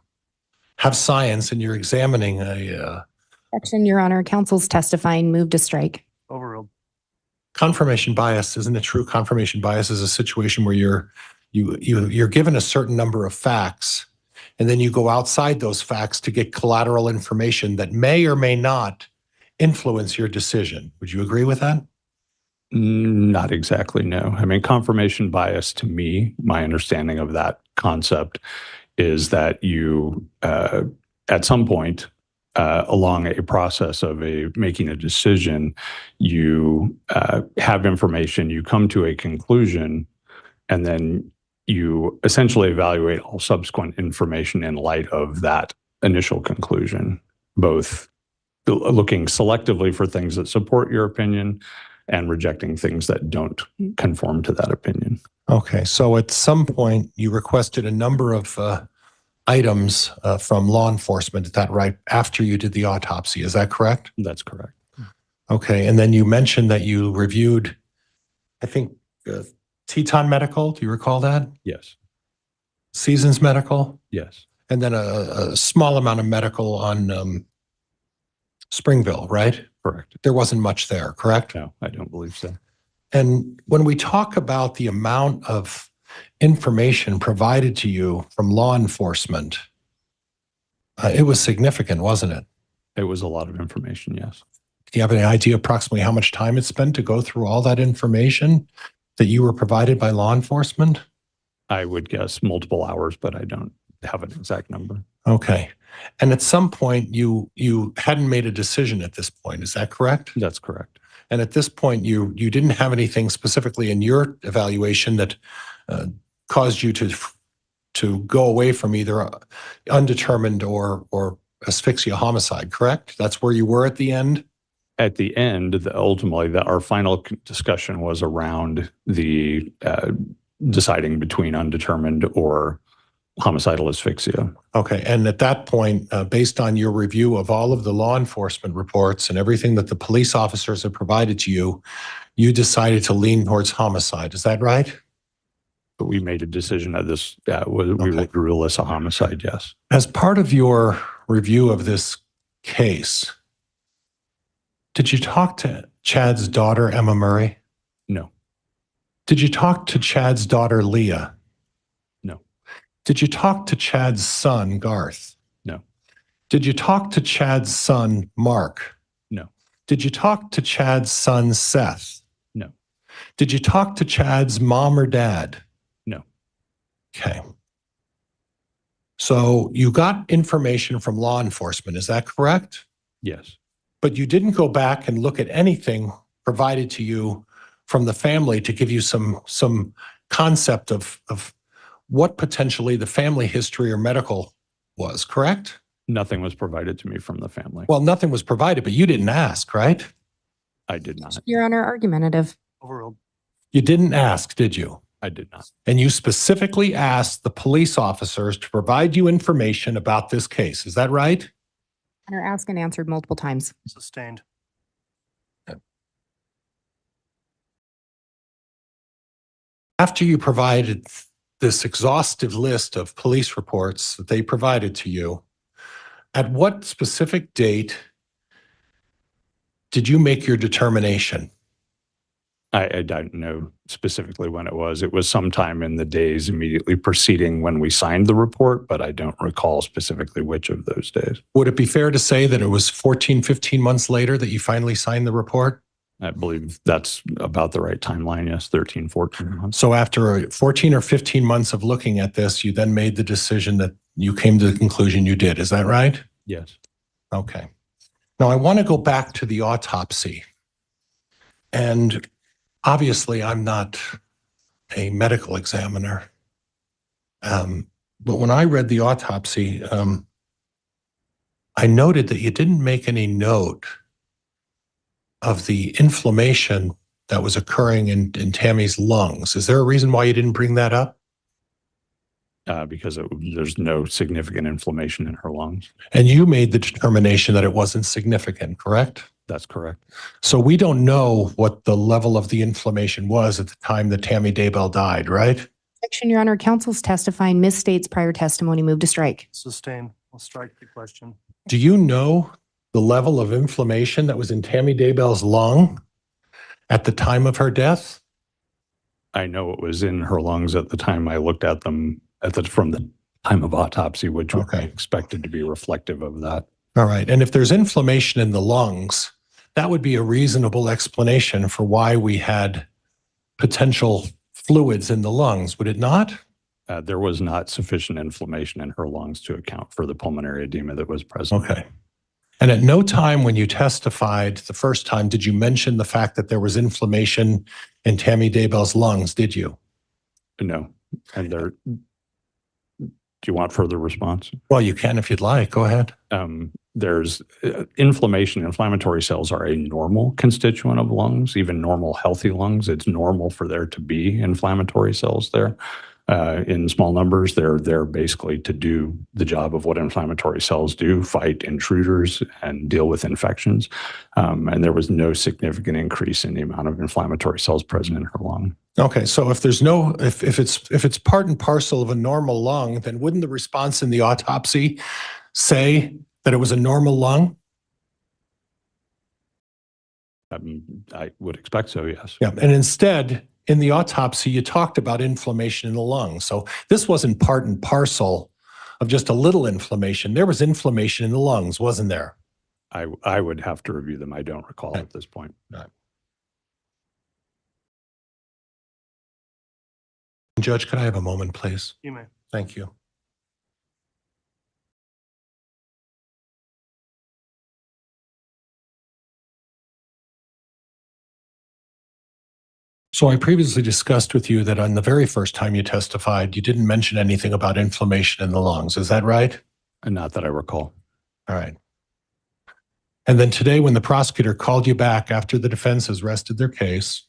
have science and you're examining a Objection, Your Honor. Counsel's testifying. Move to strike. Overruled. confirmation bias. Isn't it true confirmation bias is a situation where you're given a certain number of facts and then you go outside those facts to get collateral information that may or may not influence your decision. Would you agree with that? Not exactly, no. I mean, confirmation bias to me, my understanding of that concept is that you, at some point along a process of making a decision, you have information, you come to a conclusion, and then you essentially evaluate all subsequent information in light of that initial conclusion, both looking selectively for things that support your opinion and rejecting things that don't conform to that opinion. Okay, so at some point you requested a number of items from law enforcement, is that right, after you did the autopsy, is that correct? That's correct. Okay, and then you mentioned that you reviewed, I think, Teton Medical, do you recall that? Yes. Seasons Medical? Yes. And then a small amount of medical on Springville, right? Correct. There wasn't much there, correct? No, I don't believe so. And when we talk about the amount of information provided to you from law enforcement, it was significant, wasn't it? It was a lot of information, yes. Do you have any idea approximately how much time it spent to go through all that information that you were provided by law enforcement? I would guess multiple hours, but I don't have an exact number. Okay. And at some point, you hadn't made a decision at this point. Is that correct? That's correct. And at this point, you didn't have anything specifically in your evaluation that caused you to go away from either undetermined or asphyxia homicide, correct? That's where you were at the end? At the end, ultimately, our final discussion was around the deciding between undetermined or homicidal asphyxia. Okay. And at that point, based on your review of all of the law enforcement reports and everything that the police officers have provided to you, you decided to lean towards homicide. Is that right? But we made a decision that this we would rule this a homicide, yes. As part of your review of this case, did you talk to Chad's daughter, Emma Murray? No. Did you talk to Chad's daughter, Leah? No. Did you talk to Chad's son, Garth? No. Did you talk to Chad's son, Mark? No. Did you talk to Chad's son, Seth? No. Did you talk to Chad's mom or dad? No. Okay. So you got information from law enforcement, is that correct? Yes. But you didn't go back and look at anything provided to you from the family to give you some concept of what potentially the family history or medical was, correct? Nothing was provided to me from the family. Well, nothing was provided, but you didn't ask, right? I did not. Your Honor, argumentative. Overruled. You didn't ask, did you? I did not. And you specifically asked the police officers to provide you information about this case. Is that right? Honor, asked and answered multiple times. Sustained. After you provided this exhaustive list of police reports that they provided to you, at what specific date did you make your determination? I don't know specifically when it was. It was sometime in the days immediately preceding when we signed the report, but I don't recall specifically which of those days. Would it be fair to say that it was 14, 15 months later that you finally signed the report? I believe that's about the right timeline. Yes, 13, 14 months. So after 14 or 15 months of looking at this, you then made the decision that you came to the conclusion you did. Is that right? Yes. Okay. Now I want to go back to the autopsy. And obviously I'm not a medical examiner. But when I read the autopsy, I noted that you didn't make any note of the inflammation that was occurring in Tammy's lungs. Is there a reason why you didn't bring that up? Because there's no significant inflammation in her lungs. And you made the determination that it wasn't significant, correct? That's correct. So we don't know what the level of the inflammation was at the time that Tammy Daybell died, right? Objection, Your Honor. Counsel's testifying misstates prior testimony. Move to strike. Sustained. We'll strike the question. Do you know the level of inflammation that was in Tammy Daybell's lung at the time of her death? I know it was in her lungs at the time I looked at them from the time of autopsy, which would be Okay. expected to be reflective of that. All right. And if there's inflammation in the lungs, that would be a reasonable explanation for why we had potential fluids in the lungs, would it not? There was not sufficient inflammation in her lungs to account for the pulmonary edema that was present. Okay. And at no time when you testified the first time did you mention the fact that there was inflammation in Tammy Daybell's lungs, did you? No. And there, do you want further response? Well, you can if you'd like. Go ahead. There's inflammation. Inflammatory cells are a normal constituent of lungs, even normal healthy lungs. It's normal for there to be inflammatory cells there. In small numbers, they're there basically to do the job of what inflammatory cells do, fight intruders and deal with infections. And there was no significant increase in the amount of inflammatory cells present in her lung. Okay, so if there's no, if it's part and parcel of a normal lung, then wouldn't the response in the autopsy say that it was a normal lung? I would expect so, yes. Yeah, and instead, in the autopsy, you talked about inflammation in the lungs. So this wasn't part and parcel of just a little inflammation. There was inflammation in the lungs, wasn't there? I would have to review them. I don't recall at this point. Judge, could I have a moment, please? You may. Thank you. So I previously discussed with you that on the very first time you testified, you didn't mention anything about inflammation in the lungs. Is that right? And not that I recall. All right. And then today, when the prosecutor called you back after the defense has rested their case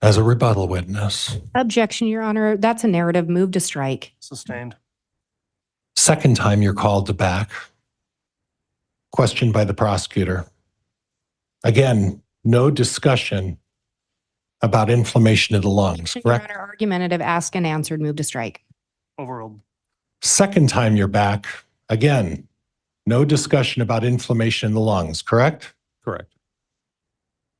as a rebuttal witness, Objection, Your Honor. That's a narrative. Move to strike. Sustained. second time you're called back, questioned by the prosecutor. Again, no discussion about inflammation of the lungs, Your correct? Honor, argumentative, asked and answered. Move to strike. Overruled. Second time you're back, again, no discussion about inflammation in the lungs, correct? Correct.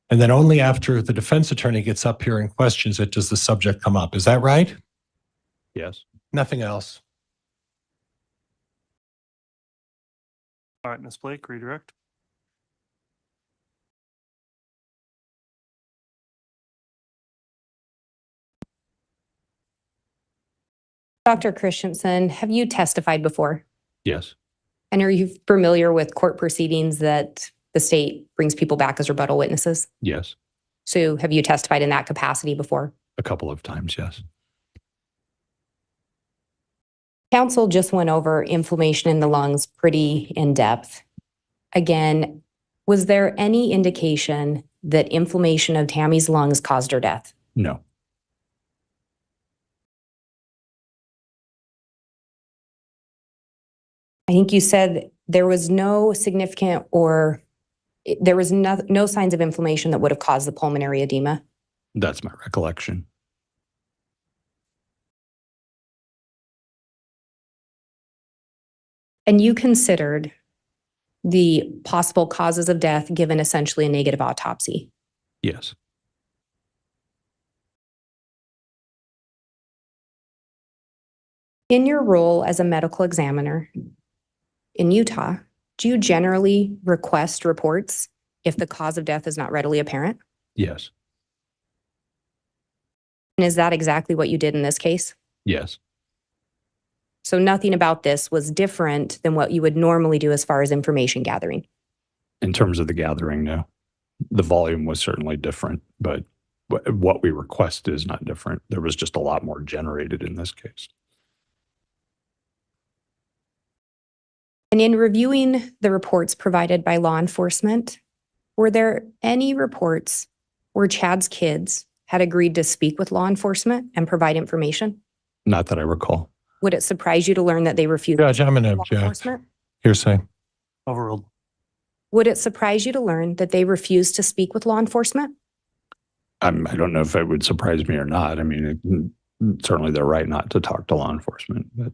And then only after the defense attorney gets up here and questions it does the subject come up. Is that right? Yes. Nothing else. All right, Ms. Blake, redirect. Dr. Christensen, have you testified before? Yes, And are you familiar with court proceedings that the state brings people back as rebuttal witnesses? yes, So have you testified in that capacity before? a couple of times, yes. Council just went over inflammation in the lungs pretty in depth. Again, was there any indication that inflammation of Tammy's lungs caused her death? No, I think you said there was no significant or there was no signs of inflammation that would have caused the pulmonary edema. that's my recollection. And you considered the possible causes of death given essentially a negative autopsy. Yes, In your role as a medical examiner in Utah, do you generally request reports if the cause of death is not readily apparent? yes, And is that exactly what you did in this case? yes. So nothing about this was different than what you would normally do as far as information gathering. In terms of the gathering, no. The volume was certainly different, but what we requested is not different. There was just a lot more generated in this case. And in reviewing the reports provided by law enforcement, were there any reports where Chad's kids had agreed to speak with law enforcement and provide information? Not that I recall. Would it surprise you to learn that they refused? Judge, I'm going to law object. enforcement? Hearsay. Overruled. Would it surprise you to learn that they refused to speak with law enforcement? I don't know if it would surprise me or not. I mean, certainly they're right not to talk to law enforcement, but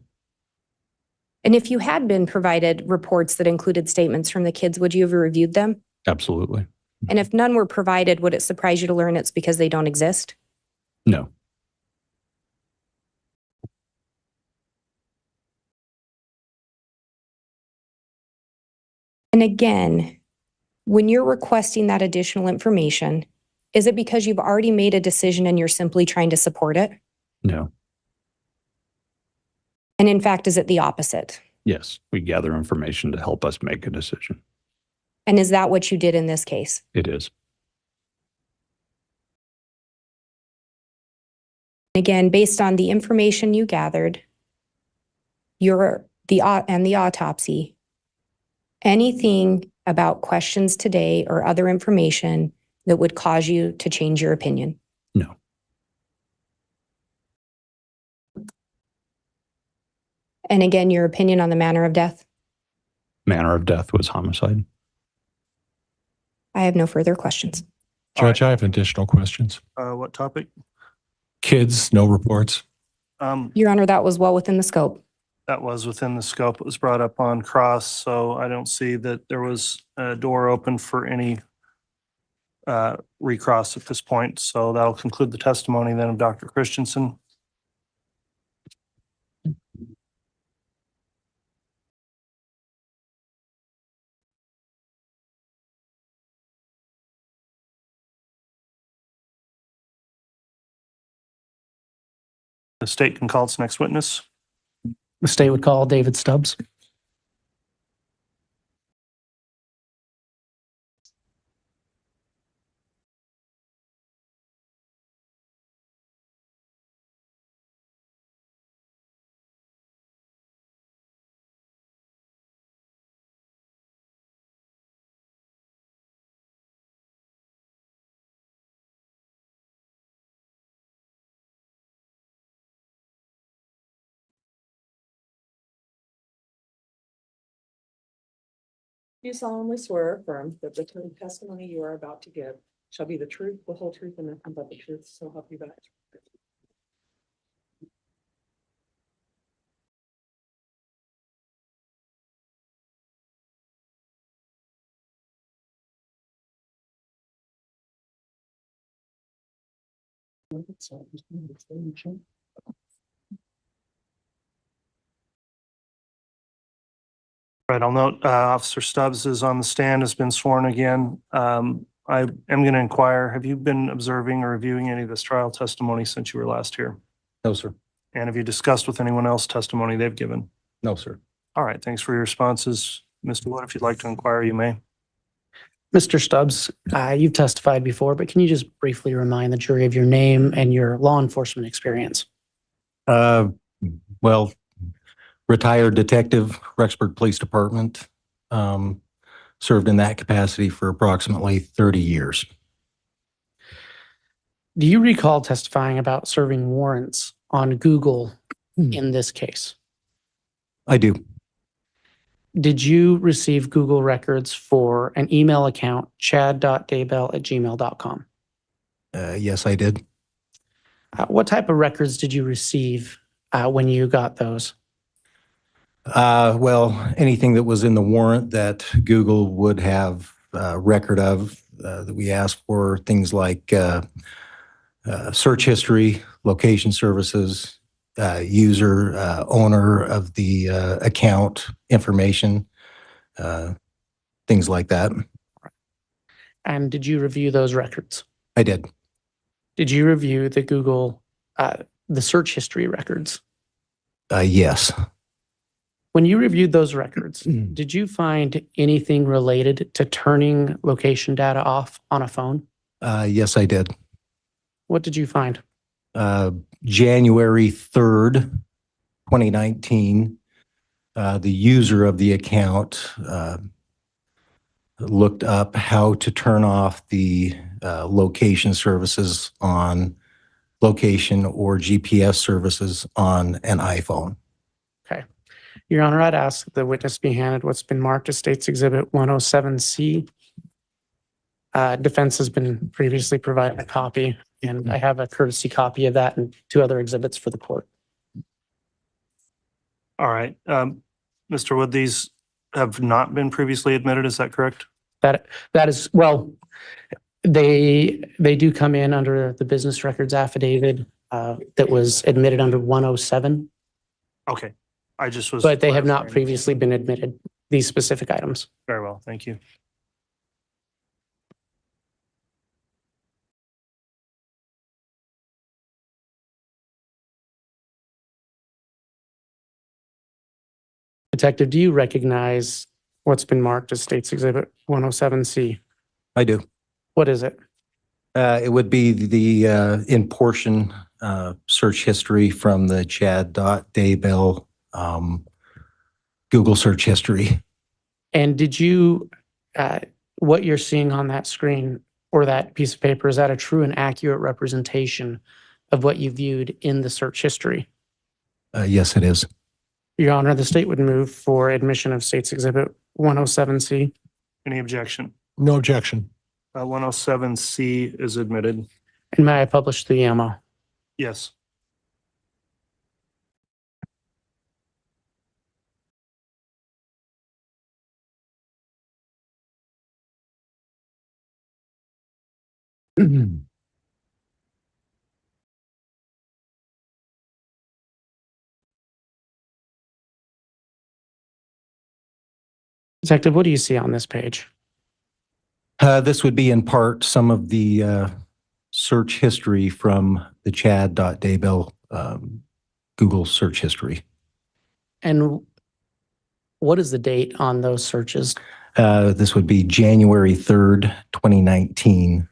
And if you had been provided reports that included statements from the kids, would you have reviewed them? absolutely. And if none were provided, would it surprise you to learn it's because they don't exist? No, And again, when you're requesting that additional information, is it because you've already made a decision and you're simply trying to support it? no, And in fact, is it the opposite? yes. We gather information to help us make a decision. And is that what you did in this case? It is. Again, based on the information you gathered, the autopsy, anything about questions today or other information that would cause you to change your opinion? No, And again, your opinion on the manner of death? manner of death was homicide. I have no further questions. Judge, I have additional questions. What topic? Kids, no reports. Your Honor, that was well within the scope. That was within the scope. It was brought up on cross, so I don't see that there was a door open for any recross at this point. So that'll conclude the testimony then of Dr. Christensen. The state can call its next witness. The state would call David Stubs. Do you solemnly swear or affirm that the testimony you are about to give shall be the truth, the whole truth, and nothing but the truth, so help you God? Right, I'll note, Officer Stubbs is on the stand, has been sworn again. I am going to inquire, have you been observing or reviewing any of this trial testimony since you were last here? No, sir. And have you discussed with anyone else testimony they've given? No, sir. All right, thanks for your responses. Mr. Wood, if you'd like to inquire, you may. Mr. Stubbs, you've testified before, but can you just briefly remind the jury of your name and your law enforcement experience? Well, retired detective, Rexburg Police Department. Served in that capacity for approximately 30 years. Do you recall testifying about serving warrants on Google in this case? I do. Did you receive Google records for an email account, chad.daybell@gmail.com? Yes, I did. What type of records did you receive when you got those? Well, anything that was in the warrant that Google would have record of that we asked for, things like search history, location services, user, owner of the account information, things like that. And did you review those records? I did. Did you review the Google, the search history records? Yes. When you reviewed those records, did you find anything related to turning location data off on a phone? Yes, I did. What did you find? January 3rd, 2019, the user of the account looked up how to turn off the location services on location or GPS services on an iPhone. Okay. Your Honor, I'd ask that the witness be handed what's been marked as State's Exhibit 107C. Defense has been previously provided a copy, and I have a courtesy copy of that and 2 other exhibits for the court. All right. Mr. Wood, these have not been previously admitted, is that correct? That is, well, they do come in under the business records affidavit that was admitted under 107, Okay. I just was. but they have not clarifying. previously been admitted, these specific items. Very well, thank you. Detective, do you recognize what's been marked as State's Exhibit 107C? I do. What is it? It would be the in portion search history from the Chad.Daybell Google search history. And did you, what you're seeing on that screen or that piece of paper, is that a true and accurate representation of what you viewed in the search history? Yes, it is. Your Honor, the state would move for admission of State's Exhibit 107C. Any objection? No objection. 107C is admitted. And may I publish the ammo? Yes. Detective, what do you see on this page? This would be in part some of the search history from the Chad.Daybell Google search history. And what is the date on those searches? This would be January 3rd, 2019.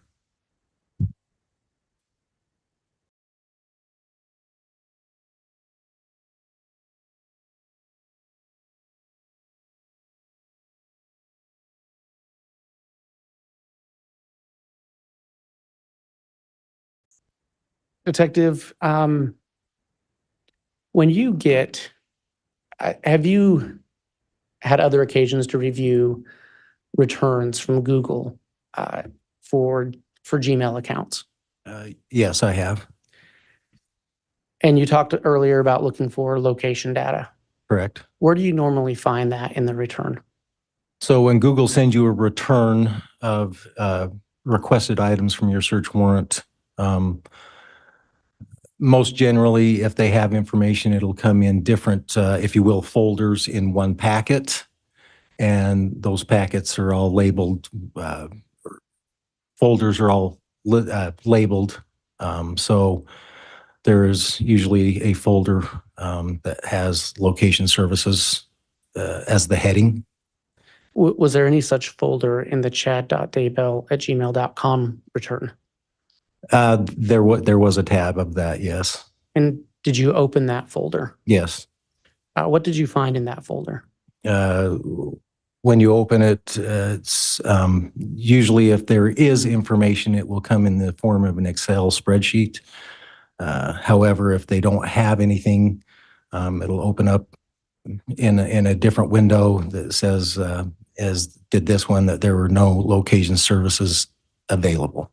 Detective, when you get, have you had other occasions to review returns from Google for Gmail accounts? Yes, I have. And you talked earlier about looking for location data. Correct. Where do you normally find that in the return? So when Google sends you a return of requested items from your search warrant, most generally, if they have information, it'll come in different, if you will, folders in one packet. And those packets are all labeled, folders are all labeled. So There is usually a folder that has location services as the heading. Was there any such folder in the chad.daybell@gmail.com return? There was a tab of that, yes. And did you open that folder? Yes. What did you find in that folder? When you open it, it's usually if there is information, it will come in the form of an Excel spreadsheet. However, if they don't have anything, it'll open up in a different window that says, as did this one, that there were no location services available.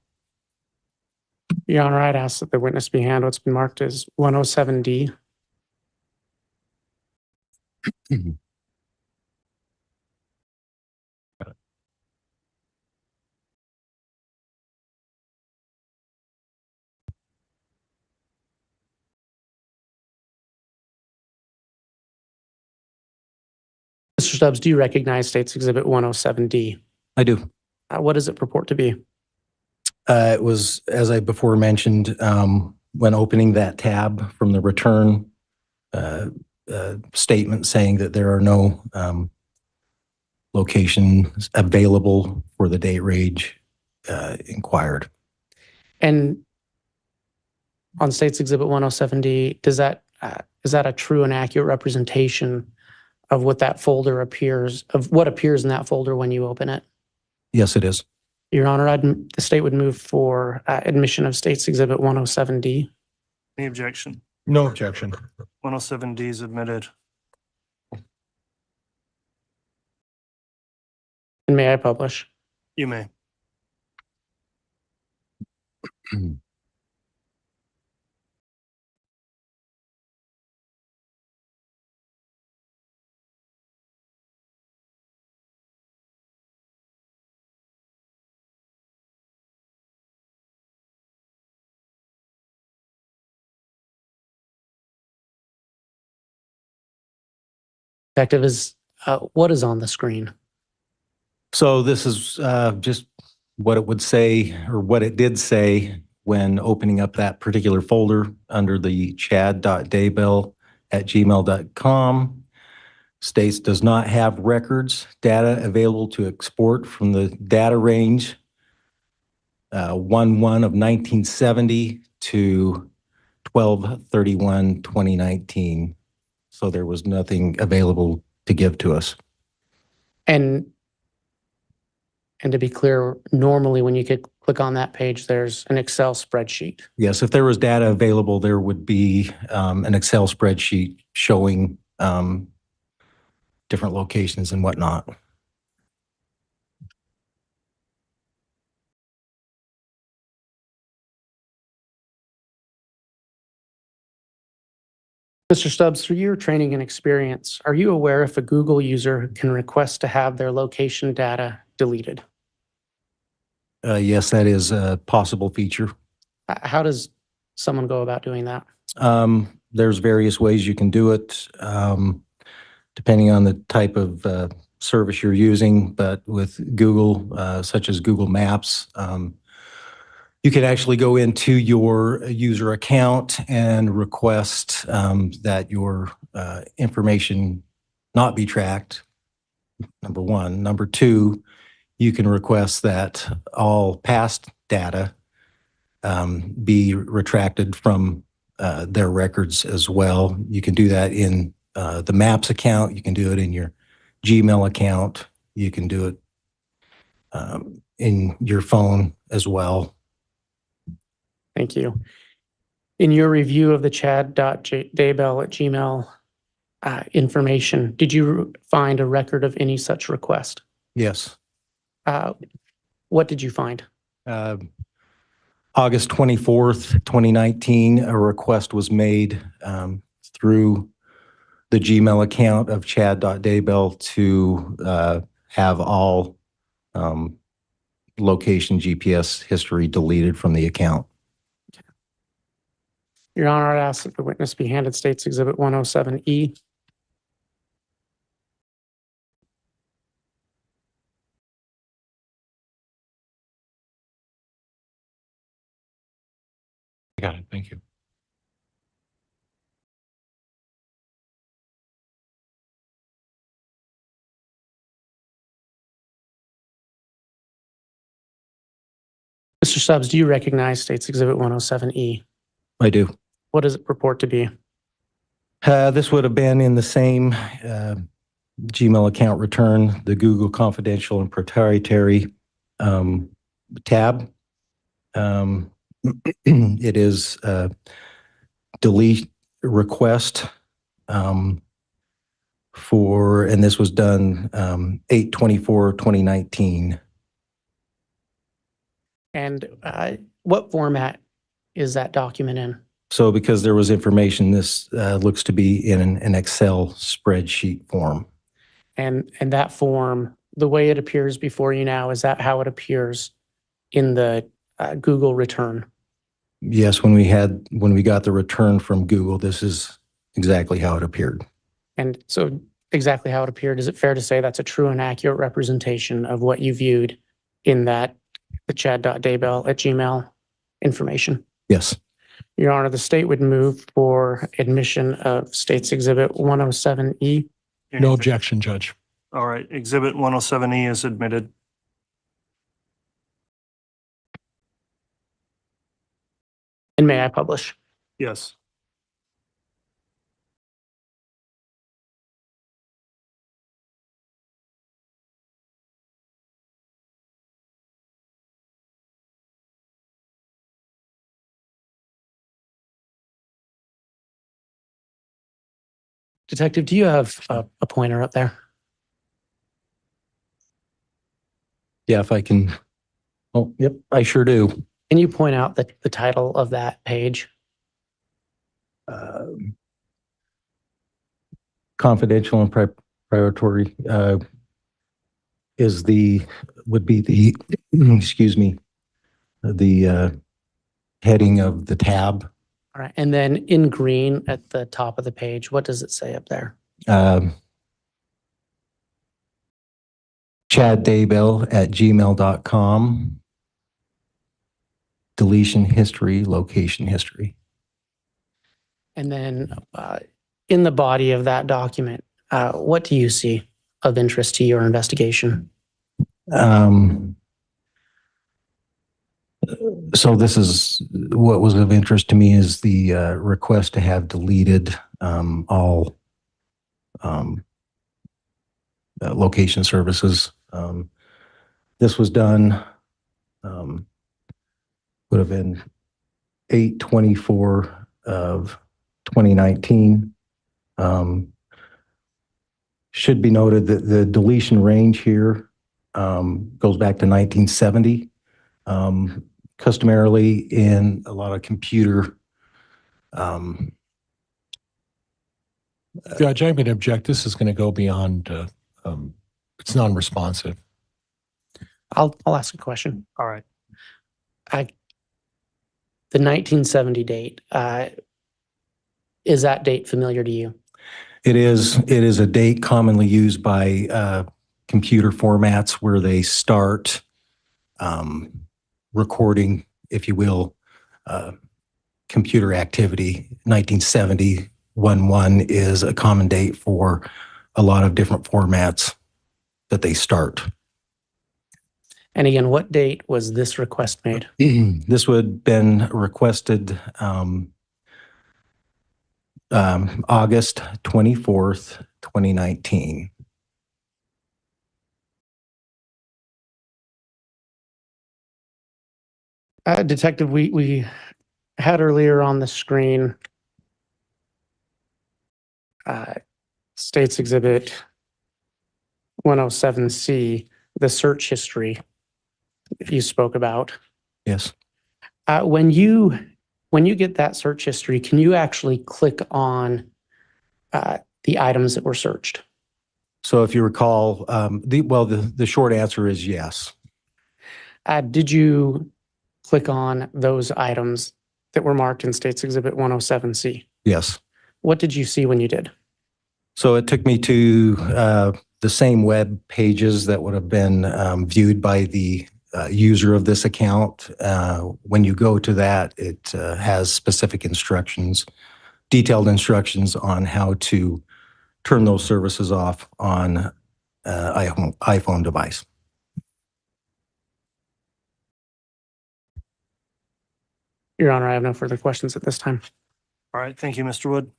Your Honor, I'd ask that the witness be handed what's been marked as 107D. Mr. Stubbs, do you recognize State's Exhibit 107D? I do. What does it purport to be? It was, as I before mentioned, when opening that tab from the return statement saying that there are no locations available for the date range inquired. And on State's Exhibit 107D, is that a true and accurate representation of what that folder appears, of what appears in that folder when you open it? Yes, it is. Your Honor, the state would move for admission of State's Exhibit 107D. Any objection? No objection. 107D is admitted. And may I publish? You may. Detective, what is on the screen? So this is just what it would say, or what it did say when opening up that particular folder under the chad.daybell@gmail.com. States does not have records, data available to export from the data range 1/1 of 1970 to 12/31/2019. So there was nothing available to give to us. And to be clear, normally when you could click on that page, there's an Excel spreadsheet. Yes, if there was data available, there would be an Excel spreadsheet showing different locations and whatnot. Mr. Stubbs, through your training and experience, are you aware if a Google user can request to have their location data deleted? Yes, that is a possible feature. How does someone go about doing that? There's various ways you can do it, depending on the type of service you're using. But with Google, such as Google Maps, you can actually go into your user account and request that your information not be tracked, number one. Number two, you can request that all past data be retracted from their records as well. You can do that in the Maps account. You can do it in your Gmail account. You can do it in your phone as well. Thank you. In your review of the chad.daybell@gmail information, did you find a record of any such request? Yes. What did you find? August 24th, 2019, a request was made through the Gmail account of chad.daybell to have all location GPS history deleted from the account. Your Honor, I'd ask that the witness be handed State's Exhibit 107E. I got it. Thank you. Mr. Stubs, do you recognize State's Exhibit 107E? I do. What does it purport to be? This would have been in the same Gmail account return, the Google Confidential and Proprietary tab. It is delete request and this was done 8/24/2019. And what format is that document in? So because there was information, this looks to be in an Excel spreadsheet form. And that form, the way it appears before you now, is that how it appears in the Google return? Yes, when we got the return from Google, this is exactly how it appeared. And so exactly how it appeared, is it fair to say that's a true and accurate representation of what you viewed in that the chad.daybell@gmail information? Yes. Your Honor, the state would move for admission of State's Exhibit 107E. No objection, Judge. All right, Exhibit 107E is admitted. And may I publish? Yes. Detective, do you have a pointer up there? Yeah, if I can. Oh, yep, I sure do. Can you point out the title of that page? Confidential and proprietary would be the excuse me, the heading of the tab. All right. And then in green at the top of the page, what does it say up there? chaddaybell@gmail.com. Deletion history, location history. And then in the body of that document, what do you see of interest to your investigation? So this is what was of interest to me is the request to have deleted all location services. This was done, would have been 8/24/2019. Should be noted that the deletion range here goes back to 1970. Customarily in a lot of computer. Judge, I'm going to object. This is going to go beyond, it's non-responsive. I'll ask a question. All right. The 1970 date, is that date familiar to you? It is a date commonly used by computer formats where they start recording, if you will, computer activity. 1970 1/1 is a common date for a lot of different formats that they start. And again, what date was this request made? This would have been requested August 24th, 2019. Detective, we had earlier on the screen State's Exhibit 107C, the search history you spoke about. Yes. When you get that search history, can you actually click on the items that were searched? So if you recall, the short answer is yes. Did you click on those items that were marked in State's Exhibit 107C? Yes. What did you see when you did? So it took me to the same web pages that would have been viewed by the user of this account. When you go to that, it has specific instructions, detailed instructions on how to turn those services off on iPhone device. Your Honor, I have no further questions at this time. All right, thank you, Mr. Wood.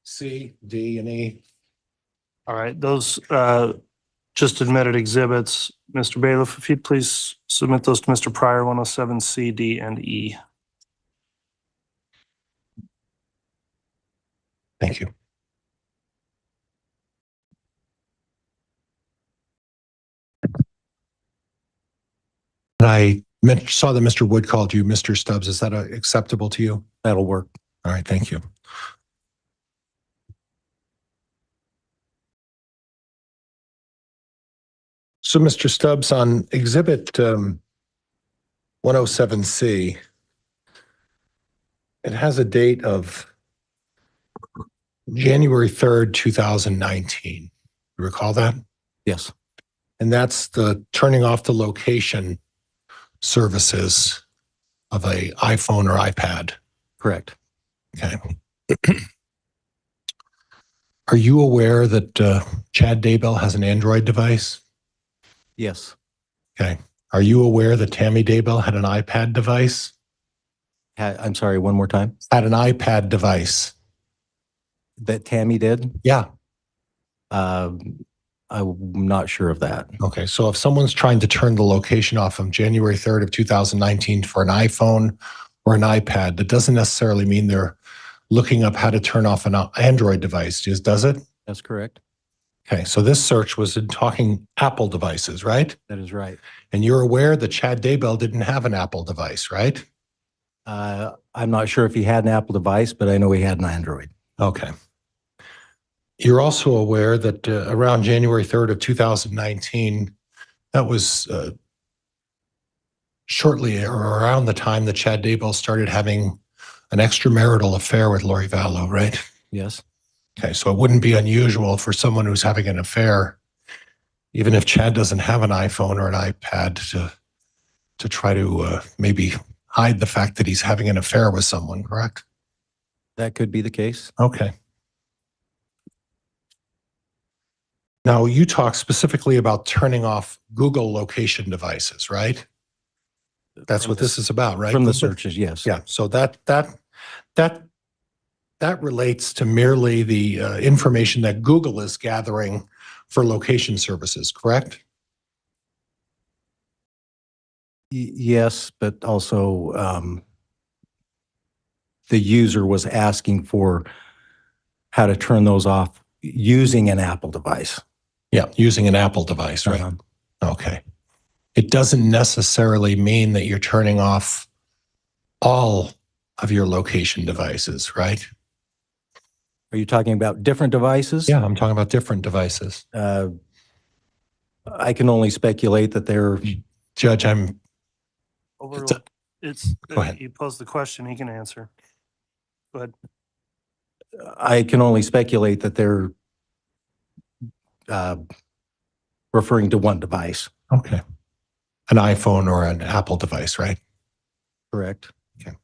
C, D, and E. All right, those just admitted exhibits. Mr. Bailiff, if you'd please submit those to Mr. Pryor, 107 C, D, and E. Thank you. And I saw that Mr. Wood called you Mr. Stubbs. Is that acceptable to you? That'll work. All right, thank you. So, Mr. Stubbs, on exhibit 107C, it has a date of January 3rd, 2019. You recall that? Yes. And that's the turning off the location services of a iPhone or iPad. Correct. Okay. Are you aware that Chad Daybell has an Android device? Yes. Okay. Are you aware that Tammy Daybell had an iPad device? I'm sorry, one more time. Had an iPad device. That Tammy did? Yeah. I'm not sure of that. Okay. So if someone's trying to turn the location off from January 3rd of 2019 for an iPhone or an iPad, that doesn't necessarily mean they're looking up how to turn off an Android device, does it? That's correct. Okay. So this search was in talking Apple devices, right? That is right. And you're aware that Chad Daybell didn't have an Apple device, right? I'm not sure if he had an Apple device, but I know he had an Android. Okay. You're also aware that around January 3rd of 2019, that was shortly or around the time that Chad Daybell started having an extramarital affair with Lori Vallow, right? Yes. Okay, so it wouldn't be unusual for someone who's having an affair, even if Chad doesn't have an iPhone or an iPad, to try to maybe hide the fact that he's having an affair with someone, correct? That could be the case. Okay. Now, you talk specifically about turning off Google location devices, right? That's what this is about, right? From the Google? searches, yes. Yeah, so that relates to merely the information that Google is gathering for location services, correct? Yes, but also the user was asking for how to turn those off using an Apple device. Yeah, using an Apple device, right? Okay. It doesn't necessarily mean that you're turning off all of your location devices, right? Are you talking about different devices? Yeah, I'm talking about different devices. I can only speculate that they're. Judge, I'm. Overruled. Go ahead. You posed the question, he can answer. Go ahead. I can only speculate that they're referring to one device. Okay. An iPhone or an Apple device, right? Correct. Okay.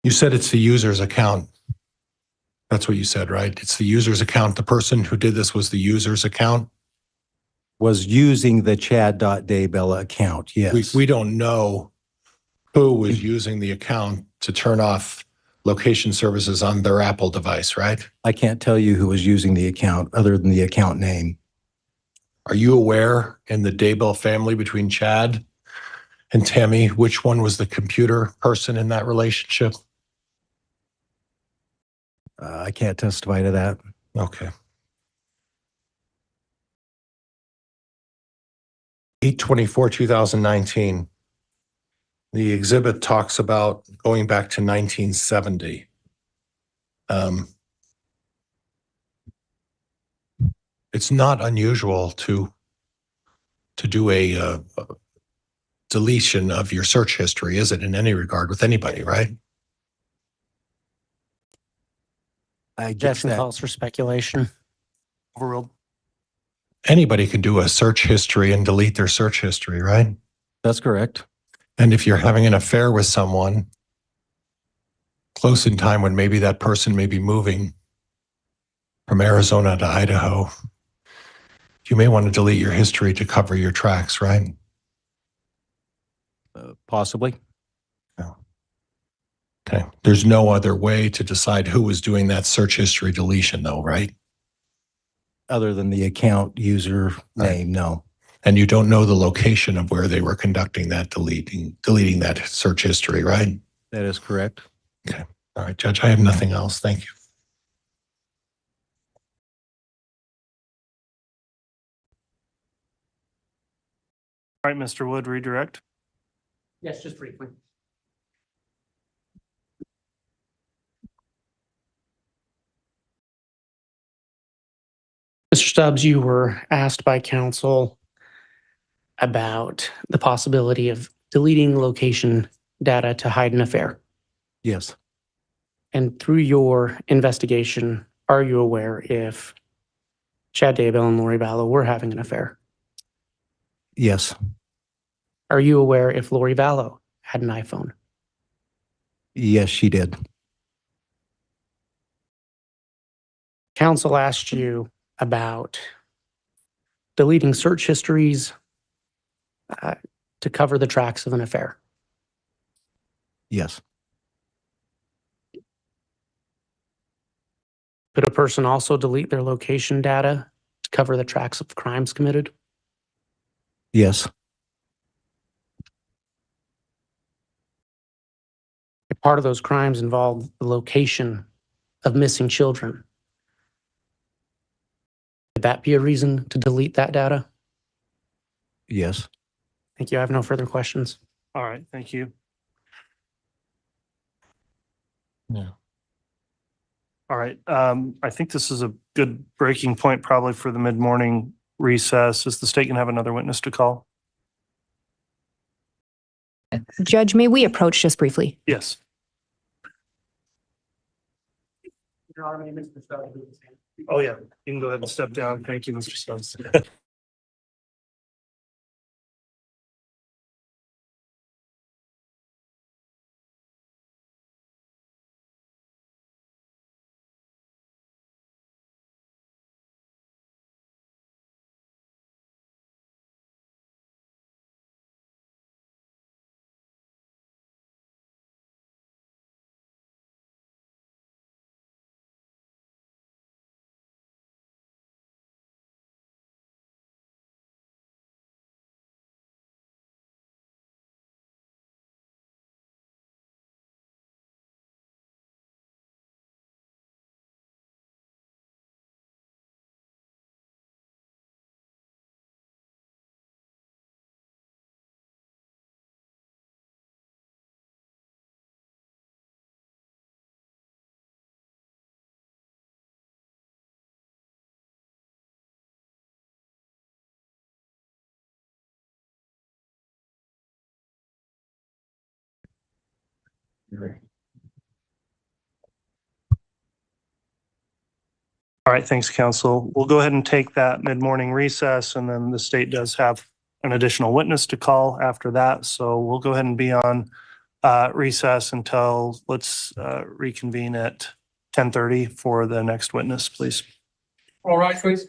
You said it's the user's account. That's what you said, right? It's the user's account. The person who did this was the user's account? Was using the Chad.Daybell account, yes. We don't know who was using the account to turn off location services on their Apple device, right? I can't tell you who was using the account other than the account name. Are you aware in the Daybell family between Chad and Tammy, which one was the computer person in that relationship? I can't testify to that. Okay. 8/24/2019. The exhibit talks about going back to 1970. It's not unusual to do a deletion of your search history, is it, in any regard with anybody, right? I guess Objection that. calls for speculation. Overruled. Anybody can do a search history and delete their search history, right? That's correct. And if you're having an affair with someone, close in time when maybe that person may be moving from Arizona to Idaho, you may want to delete your history to cover your tracks, right? Possibly. Okay. There's no other way to decide who was doing that search history deletion though, right? Other than the account user name, no. And you don't know the location of where they were conducting that deleting that search history, right? That is correct. Okay. All right, Judge, I have nothing else. Thank you. All right, Mr. Wood, redirect. Yes, just briefly. Mr. Stubbs, you were asked by counsel about the possibility of deleting location data to hide an affair. Yes. And through your investigation, are you aware if Chad Daybell and Lori Vallow were having an affair? Yes. Are you aware if Lori Vallow had an iPhone? Yes, she did. Counsel asked you about deleting search histories to cover the tracks of an affair. Yes. Could a person also delete their location data to cover the tracks of crimes committed? Yes. If part of those crimes involved the location of missing children, would that be a reason to delete that data? Yes. Thank you. I have no further questions. All right, thank you. Yeah. All right, I think this is a good breaking point probably for the mid-morning recess. Is the state gonna have another witness to call? Judge, may we approach just briefly? Yes. Oh, yeah, you can go ahead and step down. Thank you, Mr. Stubbs. All right, thanks, counsel. We'll go ahead and take that mid-morning recess, and then the state does have an additional witness to call after that. So we'll go ahead and be on recess until, let's reconvene at 10:30 for the next witness, please. All right, please.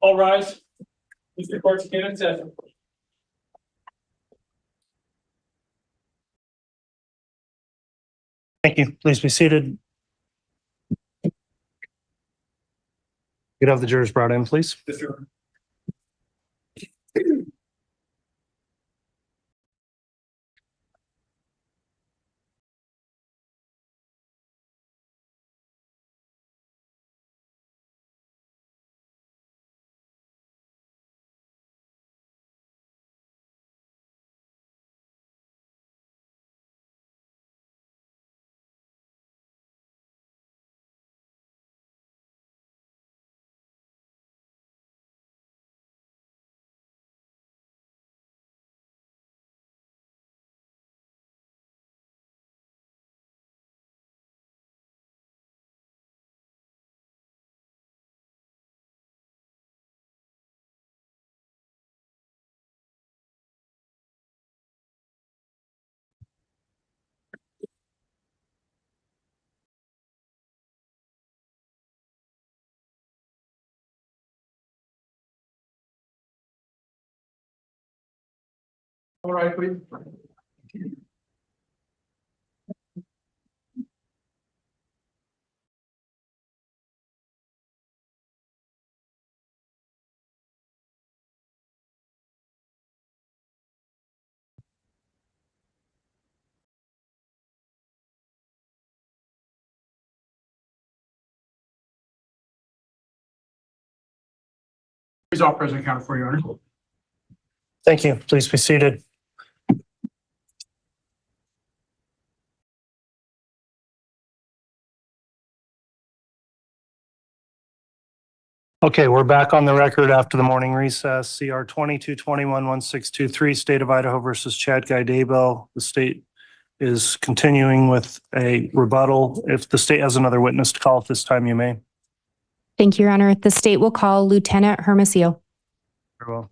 All rise. Mr. Court's again in session. Thank you. Please be seated. Could have the jurors brought in, please. Yes, sir. All right, please. He's all present, accounted for, Your Honor. Thank you. Please be seated. Okay, we're back on the record after the morning recess. CR 2221-1623, State of Idaho versus Chad Guy Daybell. The state is continuing with a rebuttal. If the state has another witness to call at this time, you may. Thank you, Your Honor. The state will call Lieutenant Hermosillo. Very well.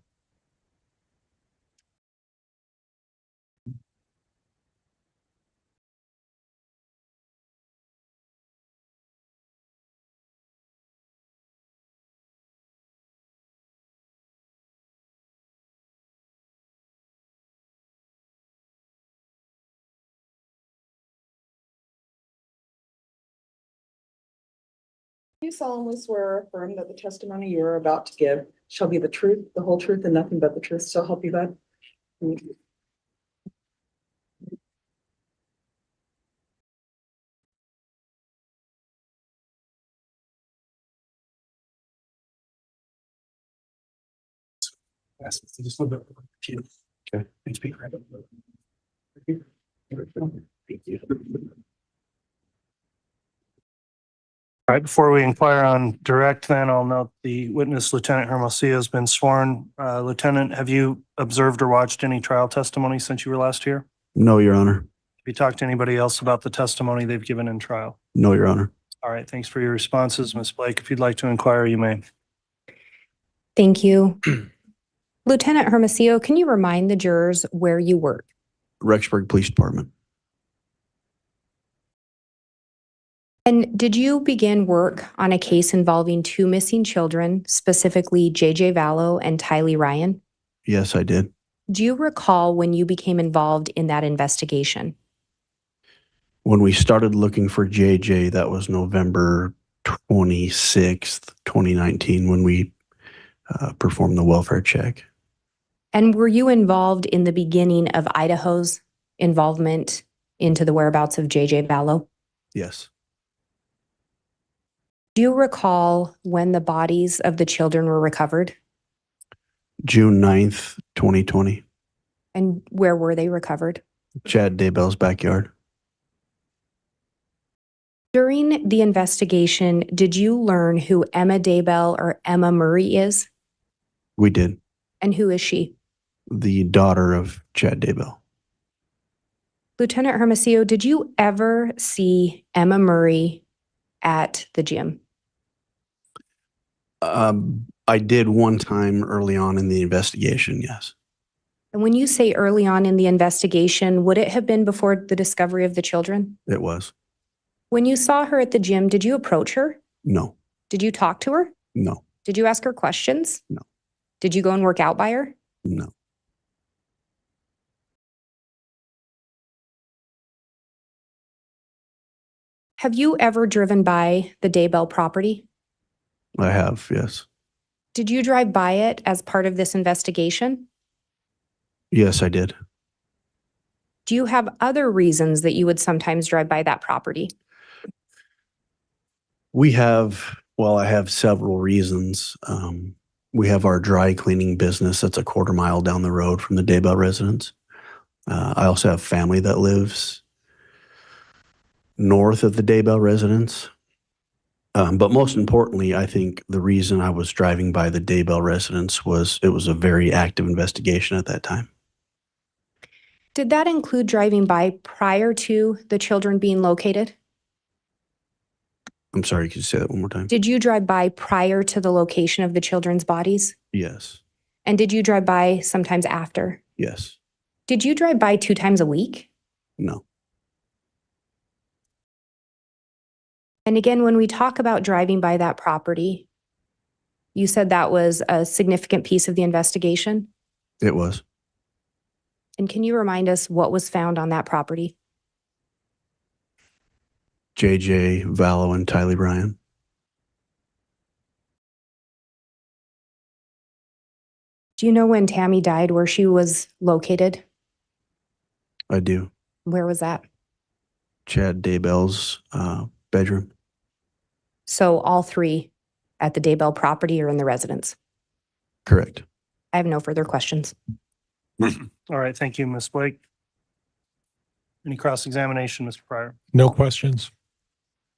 You solemnly swear or affirm that the testimony you are about to give shall be the truth, the whole truth, and nothing but the truth, so help you God? Yes, just a little bit. Okay. And speak right up. Thank you. All right, before we inquire on direct, then I'll note the witness, Lieutenant Hermosillo, has been sworn. Lieutenant, have you observed or watched any trial testimony since you were last here? No, Your Honor. Have you talked to anybody else about the testimony they've given in trial? No, Your Honor. All right, thanks for your responses. Ms. Blake, if you'd like to inquire, you may. Thank you. Lieutenant Hermosillo, can you remind the jurors where you work? Rexburg Police Department. And did you begin work on a case involving two missing children, specifically JJ Vallow and Tylee Ryan? Yes, I did. Do you recall when you became involved in that investigation? When we started looking for JJ, that was November 26th, 2019, when we performed the welfare check. And were you involved in the beginning of Idaho's involvement into the whereabouts of JJ Vallow? Yes. Do you recall when the bodies of the children were recovered? June 9th, 2020. And where were they recovered? Chad Daybell's backyard. During the investigation, did you learn who Emma Daybell or Emma Murray is? We did. And who is she? The daughter of Chad Daybell. Lieutenant Hermosillo, did you ever see Emma Murray at the gym? I did one time early on in the investigation, yes. And when you say early on in the investigation, would it have been before the discovery of the children? It was. When you saw her at the gym, did you approach her? No. Did you talk to her? No. Did you ask her questions? No. Did you go and work out by her? No. Have you ever driven by the Daybell property? I have, yes. Did you drive by it as part of this investigation? Yes, I did. Do you have other reasons that you would sometimes drive by that property? I have several reasons. We have our dry cleaning business that's a quarter mile down the road from the Daybell residence. I also have family that lives north of the Daybell residence. But most importantly, I think the reason I was driving by the Daybell residence was it was a very active investigation at that time. Did that include driving by prior to the children being located? I'm sorry, could you say that one more time? Did you drive by prior to the location of the children's bodies? Yes. And did you drive by sometimes after? Yes. Did you drive by 2 times a week? No. And again, when we talk about driving by that property, you said that was a significant piece of the investigation. It was. And can you remind us what was found on that property? JJ, Vallow, and Tylee Ryan. Do you know when Tammy died, where she was located? I do. Where was that? Chad Daybell's bedroom. So all 3 at the Daybell property or in the residence? Correct. I have no further questions. All right, thank you, Ms. Blake. Any cross-examination, Mr. Pryor? No questions.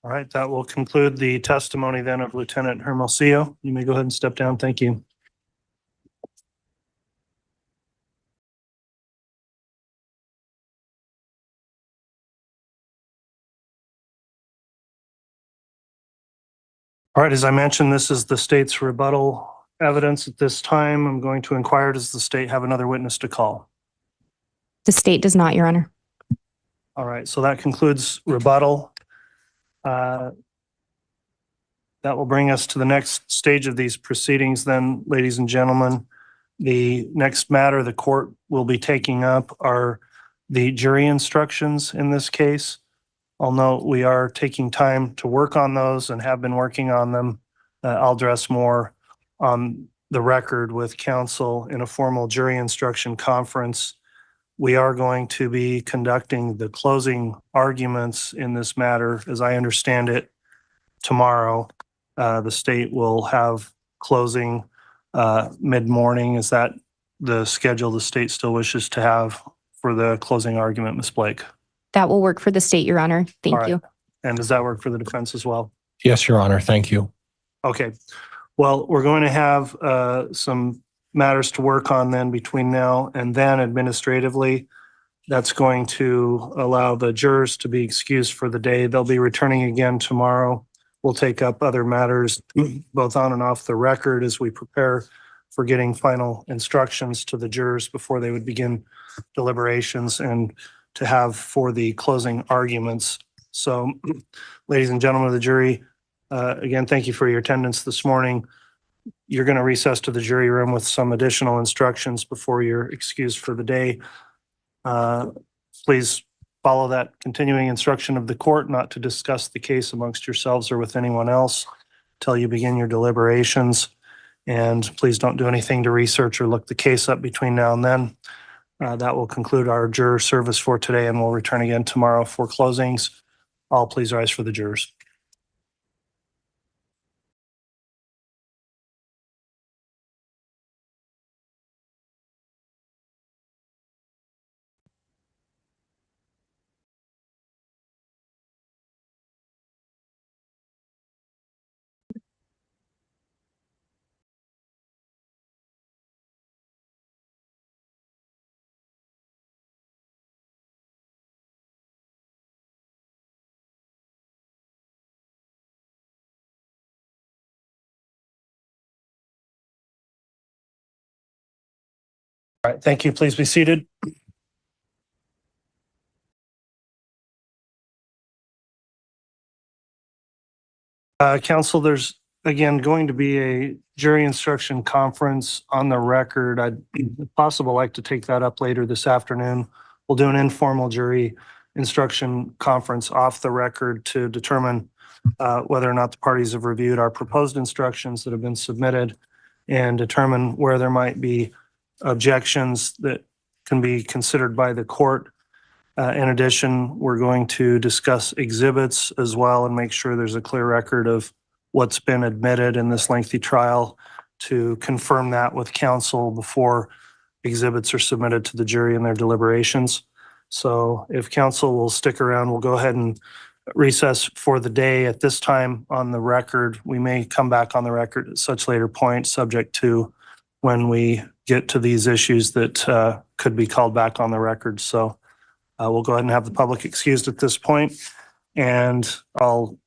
All right, that will conclude the testimony then of Lieutenant Hermosillo. You may go ahead and step down. Thank you. All right, as I mentioned, this is the state's rebuttal evidence at this time. I'm going to inquire, does the state have another witness to call? The state does not, Your Honor. All right, so that concludes rebuttal. That will bring us to the next stage of these proceedings then, ladies and gentlemen. The next matter the court will be taking up are the jury instructions in this case. I'll note we are taking time to work on those and have been working on them. I'll address more on the record with counsel in a formal jury instruction conference. We are going to be conducting the closing arguments in this matter, as I understand it, tomorrow. The state will have closing mid-morning. Is that the schedule the state still wishes to have for the closing argument, Ms. Blake? That will work for the state, Your Honor. Thank All right. you. And does that work for the defense as well? Yes, Your Honor. Thank you. Okay. Well, we're going to have some matters to work on then between now and then administratively. That's going to allow the jurors to be excused for the day. They'll be returning again tomorrow. We'll take up other matters both on and off the record as we prepare for getting final instructions to the jurors before they would begin deliberations and to have for the closing arguments. So, ladies and gentlemen of the jury, again, thank you for your attendance this morning. You're going to recess to the jury room with some additional instructions before you're excused for the day. Please follow that continuing instruction of the court not to discuss the case amongst yourselves or with anyone else until you begin your deliberations. And please don't do anything to research or look the case up between now and then. That will conclude our juror service for today, and we'll return again tomorrow for closings. All please rise for the jurors. All right, thank you. Please be seated. Counsel, there's again, going to be a jury instruction conference on the record. I'd if possible like to take that up later this afternoon. We'll do an informal jury instruction conference off the record to determine whether or not the parties have reviewed our proposed instructions that have been submitted and determine where there might be objections that can be considered by the court. In addition, we're going to discuss exhibits as well and make sure there's a clear record of what's been admitted in this lengthy trial to confirm that with counsel before exhibits are submitted to the jury in their deliberations. So if counsel will stick around, we'll go ahead and recess for the day. At this time on the record, we may come back on the record at such later point, subject to when we get to these issues that could be called back on the record. So we'll go ahead and have the public excused at this point, and I'll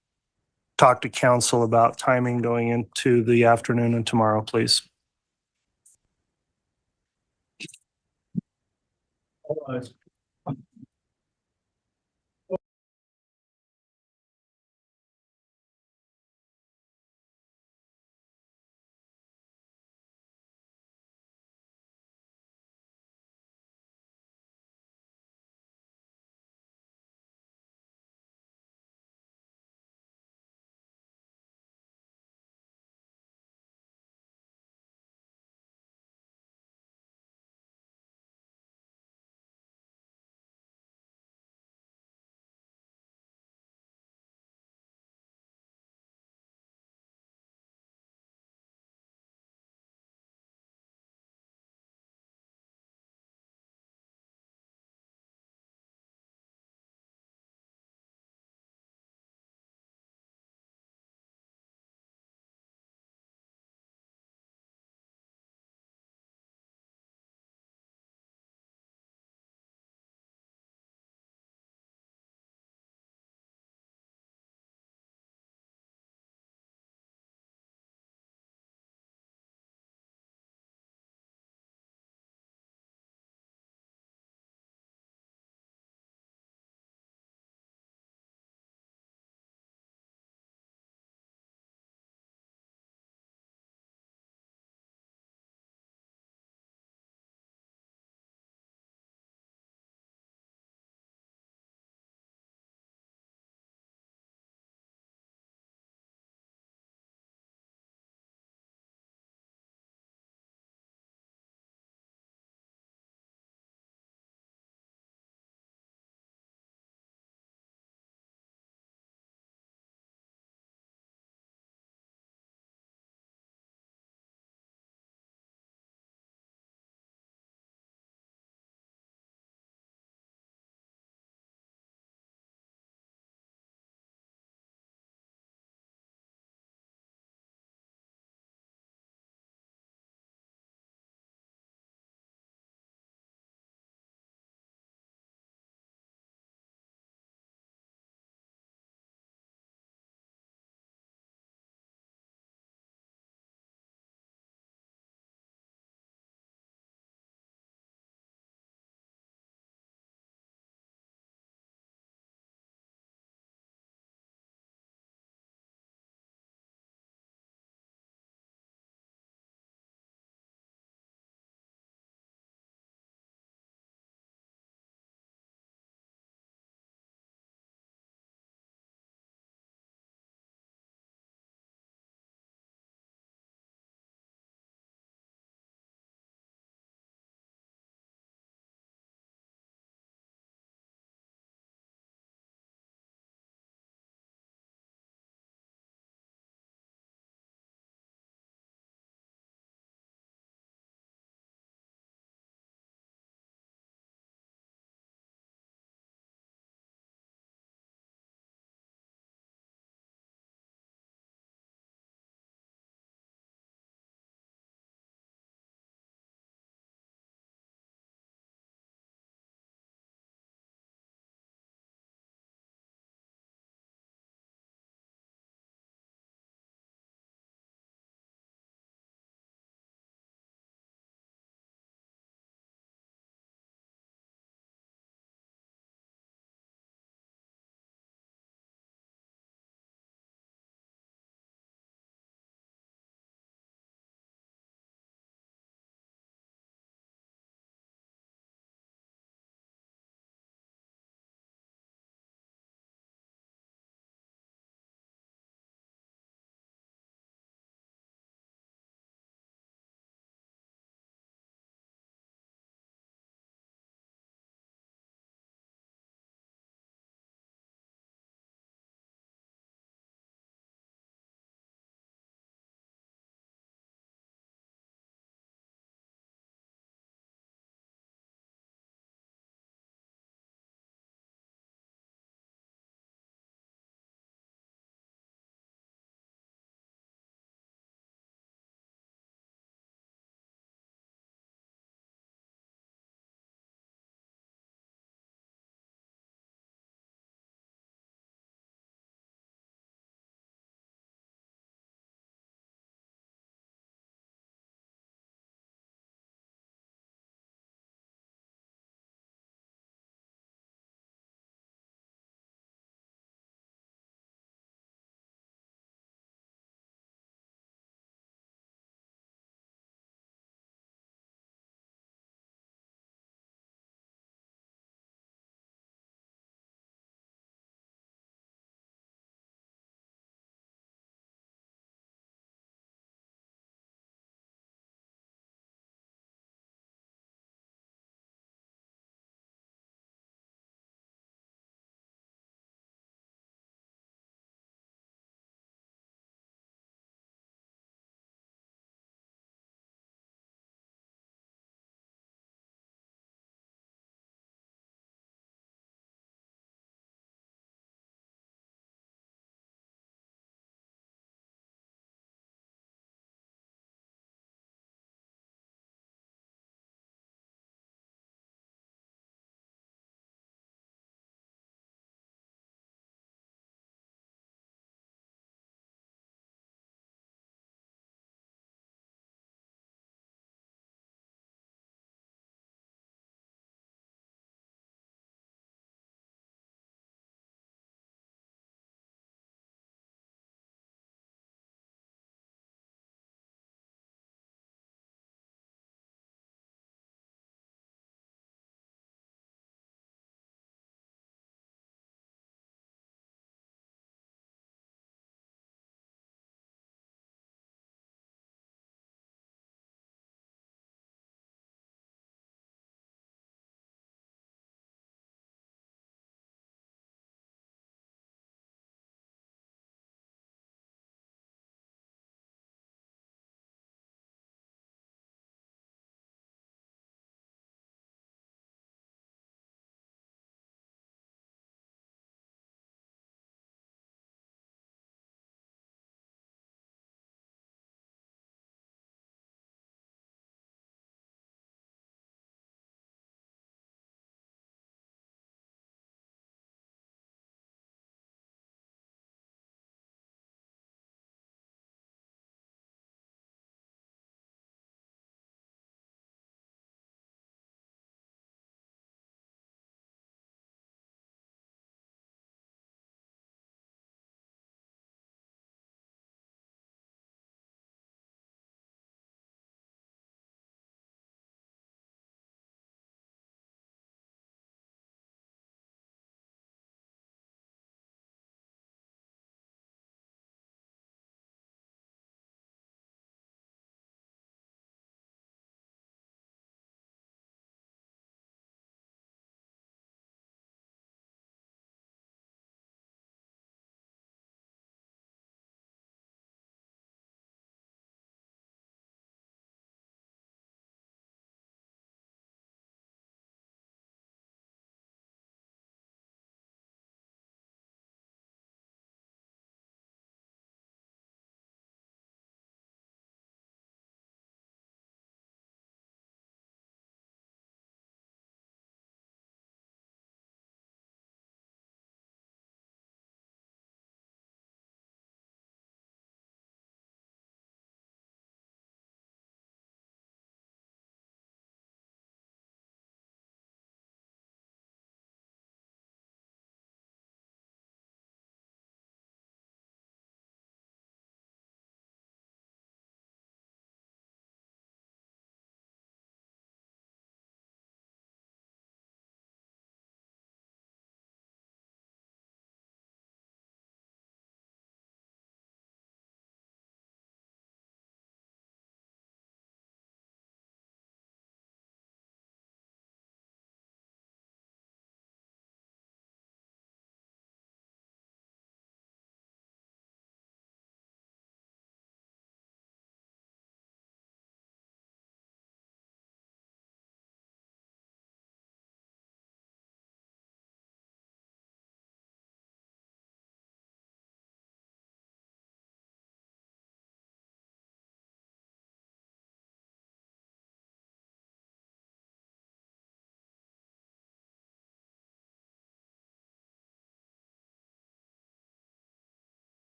talk to counsel about timing going into the afternoon and tomorrow, please.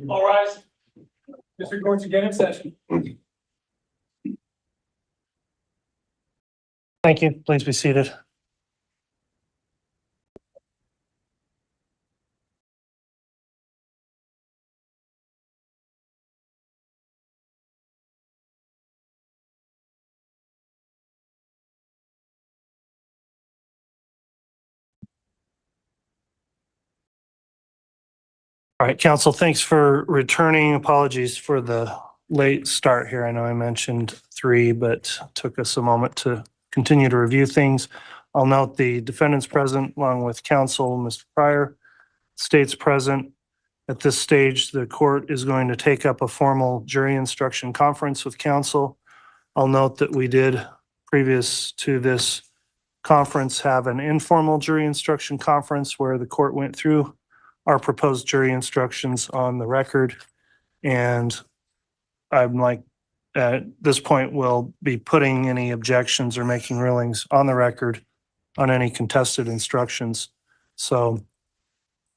All rise. District Court's again in session. Thank you. Please be seated. All right, council, thanks for returning. Apologies for the late start here. I know I mentioned 3, but took us a moment to continue to review things. I'll note the defendants present along with counsel, Mr. Pryor, states present. At this stage, the court is going to take up a formal jury instruction conference with counsel. I'll note that we did, previous to this conference, have an informal jury instruction conference where the court went through our proposed jury instructions on the record. And I'm like, at this point, we'll be putting any objections or making rulings on the record on any contested instructions. So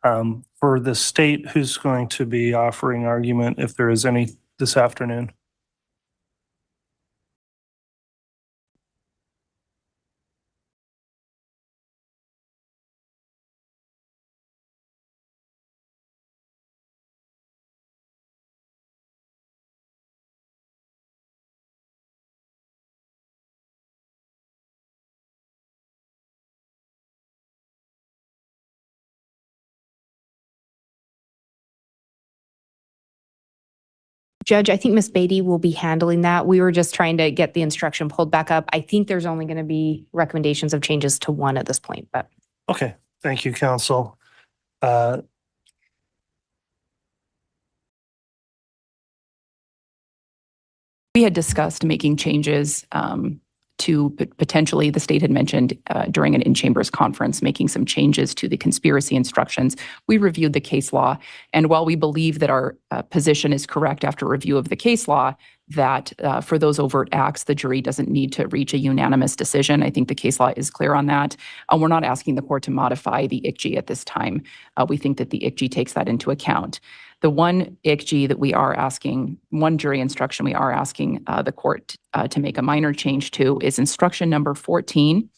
for the state, who's going to be offering argument, if there is any, this afternoon? Judge, I think Ms. Beatty will be handling that. We were just trying to get the instruction pulled back up. I think there's only going to be recommendations of changes to 1 at this point, but. Okay, thank you, counsel. We had discussed making changes to potentially, the state had mentioned during an in-chambers conference, making some changes to the conspiracy instructions. We reviewed the case law, and while we believe that our position is correct after review of the case law, that for those overt acts, the jury doesn't need to reach a unanimous decision. I think the case law is clear on that. We're not asking the court to modify the ICG at this time. We think that the ICG takes that into account. The one ICG that we are asking, one jury instruction we are asking the court to make a minor change to is instruction number 14.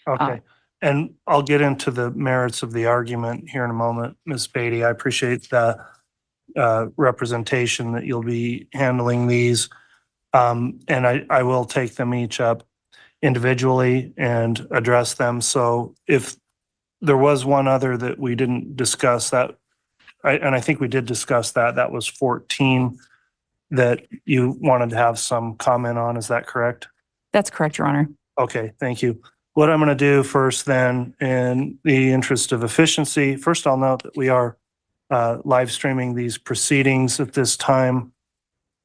Okay, and I'll get into the merits of the argument here in a moment, Ms. Beatty. I appreciate the representation that you'll be handling these. And I will take them each up individually and address them. So if there was one other that we didn't discuss, that and I think we did discuss that. That was 14 that you wanted to have some comment on. Is that correct? That's correct, Your Honor. Okay, thank you. What I'm going to do first then, in the interest of efficiency, first I'll note that we are live streaming these proceedings at this time,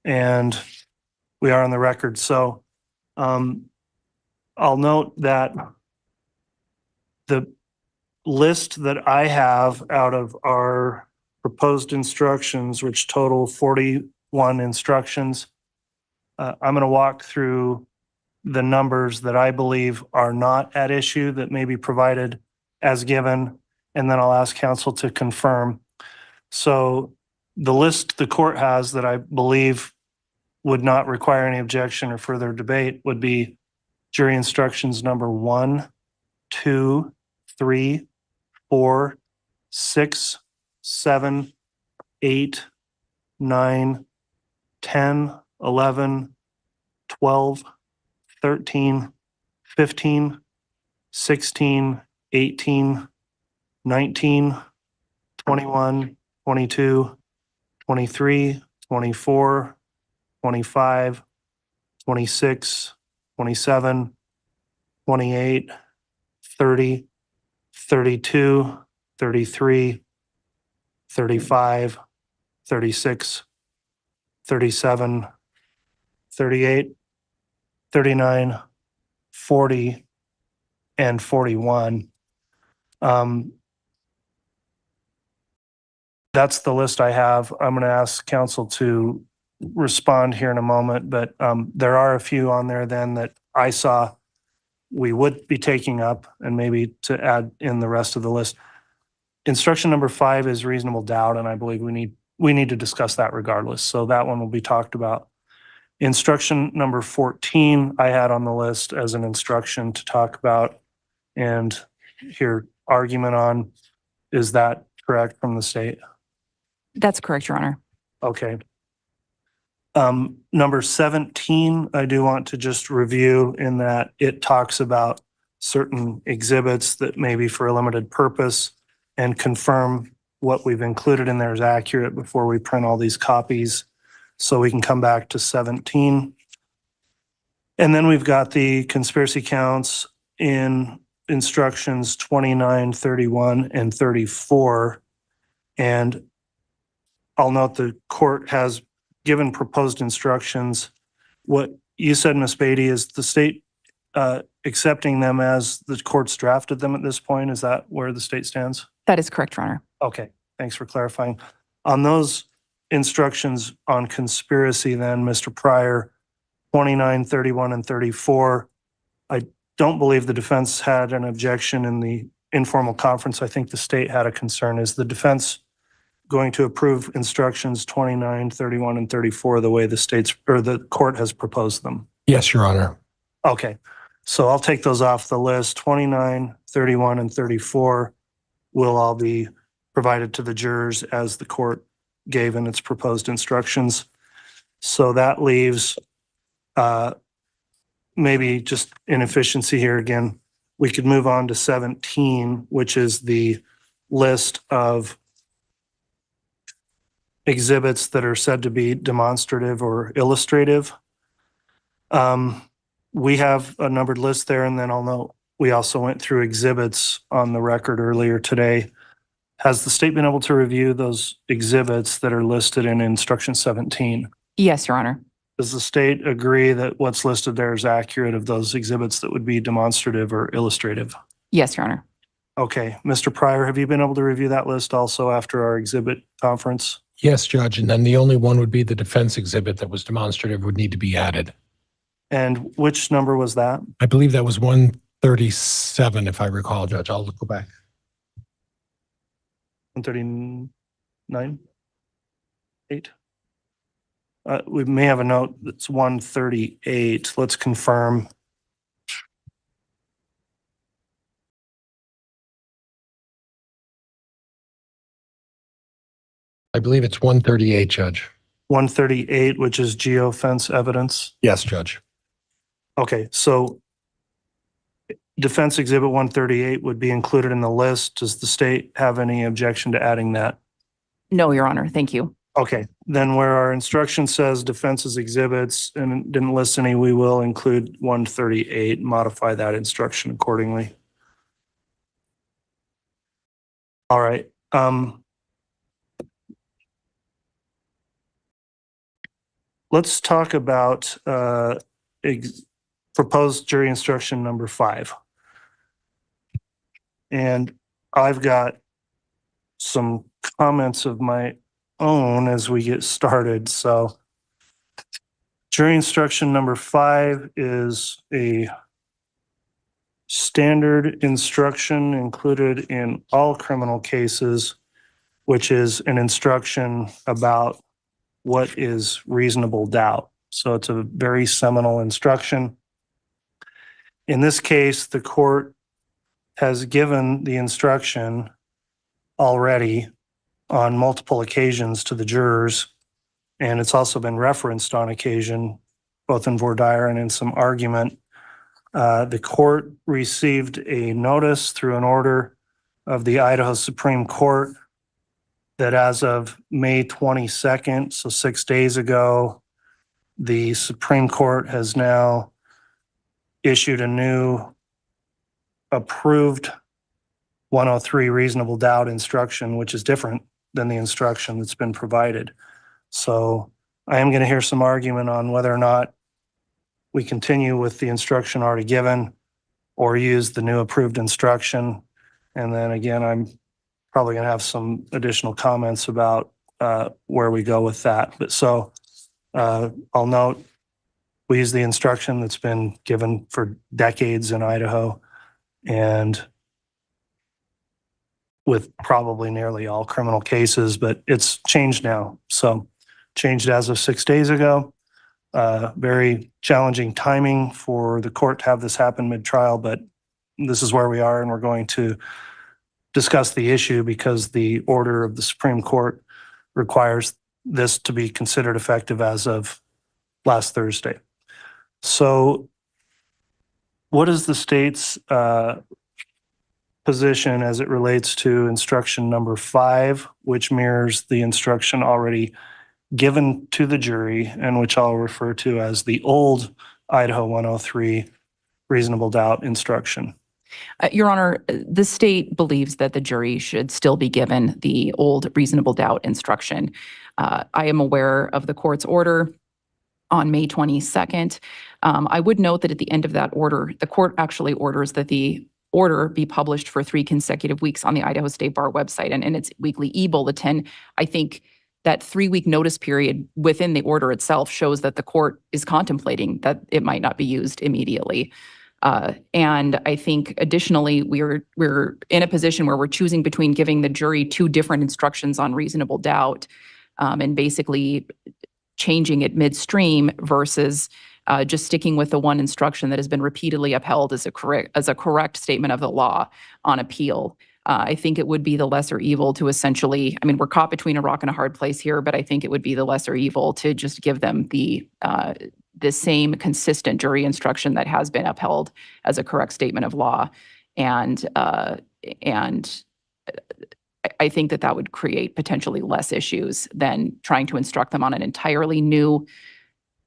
and we are on the record. So I'll note that the list that I have out of our proposed instructions, which total 41 instructions. I'm going to walk through the numbers that I believe are not at issue that may be provided as given, and then I'll ask counsel to confirm. So the list the court has that I believe would not require any objection or further debate would be jury instructions number 1, 2, 3, 4, 6, 7, 8, 9, 10, 11, 12, 13, 15, 16, 18, 19, 21, 22, 23, 24, 25, 26, 27, 28, 30, 32, 33, 35, 36, 37, 38, 39, 40, and 41. That's the list I have. I'm going to ask counsel to respond here in a moment, but there are a few on there then that I saw we would be taking up, and maybe to add in the rest of the list. Instruction number 5 is reasonable doubt, and I believe we need we need to discuss that regardless. So that one will be talked about. Instruction number 14, I had on the list as an instruction to talk about and hear argument on. Is that correct from the state? That's correct, Your Honor. Okay. Number 17, I do want to just review in that it talks about certain exhibits that may be for a limited purpose and confirm what we've included in there is accurate before we print all these copies. So we can come back to 17. And then we've got the conspiracy counts in instructions 29, 31, and 34. And I'll note the court has given proposed instructions. What you said, Ms. Beatty, is the state accepting them as the court's drafted them at this point? Is that where the state stands? That is correct, Your Honor. Okay, thanks for clarifying. On those instructions on conspiracy then, Mr. Pryor, 29, 31, and 34, I don't believe the defense had an objection in the informal conference. I think the state had a concern. Is the defense going to approve instructions 29, 31, and 34 the way the state's or the court has proposed them? Yes, Your Honor. Okay, so I'll take those off the list. 29, 31, and 34 will all be provided to the jurors as the court gave in its proposed instructions. So that leaves maybe just inefficiency here again. We could move on to 17, which is the list of exhibits that are said to be demonstrative or illustrative. We have a numbered list there, and then I'll note we also went through exhibits on the record earlier today. Has the state been able to review those exhibits that are listed in instruction 17? Yes, Your Honor. Does the state agree that what's listed there is accurate of those exhibits that would be demonstrative or illustrative? Yes, Your Honor. Okay, Mr. Pryor, have you been able to review that list also after our exhibit conference? Yes, Judge. And then the only one would be the defense exhibit that was demonstrative would need to be added. And which number was that? I believe that was 137, if I recall, Judge. I'll go back. 139? 8? We may have a note that's 138. Let's confirm. I believe it's 138, Judge. 138, which is geofence evidence. Yes, Judge. Okay, so defense exhibit 138 would be included in the list. Does the state have any objection to adding that? No, Your Honor. Thank you. Okay, then where our instruction says defense's exhibits and it didn't list any, we will include 138, modify that instruction accordingly. All right. Let's talk about proposed jury instruction number 5. And I've got some comments of my own as we get started. So jury instruction number 5 is a standard instruction included in all criminal cases, which is an instruction about what is reasonable doubt. So it's a very seminal instruction. In this case, the court has given the instruction already on multiple occasions to the jurors, and it's also been referenced on occasion, both in voir dire and in some argument. The court received a notice through an order of the Idaho Supreme Court that as of May 22nd, so 6 days ago, the Supreme Court has now issued a new approved 103 reasonable doubt instruction, which is different than the instruction that's been provided. So I am going to hear some argument on whether or not we continue with the instruction already given or use the new approved instruction. And then again, I'm probably going to have some additional comments about where we go with that. But so I'll note we use the instruction that's been given for decades in Idaho, and with probably nearly all criminal cases, but it's changed now. So changed as of 6 days ago. Very challenging timing for the court to have this happen mid-trial, but this is where we are, and we're going to discuss the issue because the order of the Supreme Court requires this to be considered effective as of last Thursday. So what is the state's position as it relates to instruction number 5, which mirrors the instruction already given to the jury and which I'll refer to as the old Idaho 103 reasonable doubt instruction? Your Honor, the state believes that the jury should still be given the old reasonable doubt instruction. I am aware of the court's order on May 22nd. I would note that at the end of that order, the court actually orders that the order be published for 3 consecutive weeks on the Idaho State Bar website and in its weekly e-bulletin. I think that 3-week notice period within the order itself shows that the court is contemplating that it might not be used immediately. And I think additionally, we're in a position where we're choosing between giving the jury 2 different instructions on reasonable doubt and basically changing it midstream versus just sticking with the one instruction that has been repeatedly upheld as a correct statement of the law on appeal. I think it would be the lesser evil to essentially, I mean, we're caught between a rock and a hard place here, but I think it would be the lesser evil to just give them the same consistent jury instruction that has been upheld as a correct statement of law. And I think that would create potentially less issues than trying to instruct them on an entirely new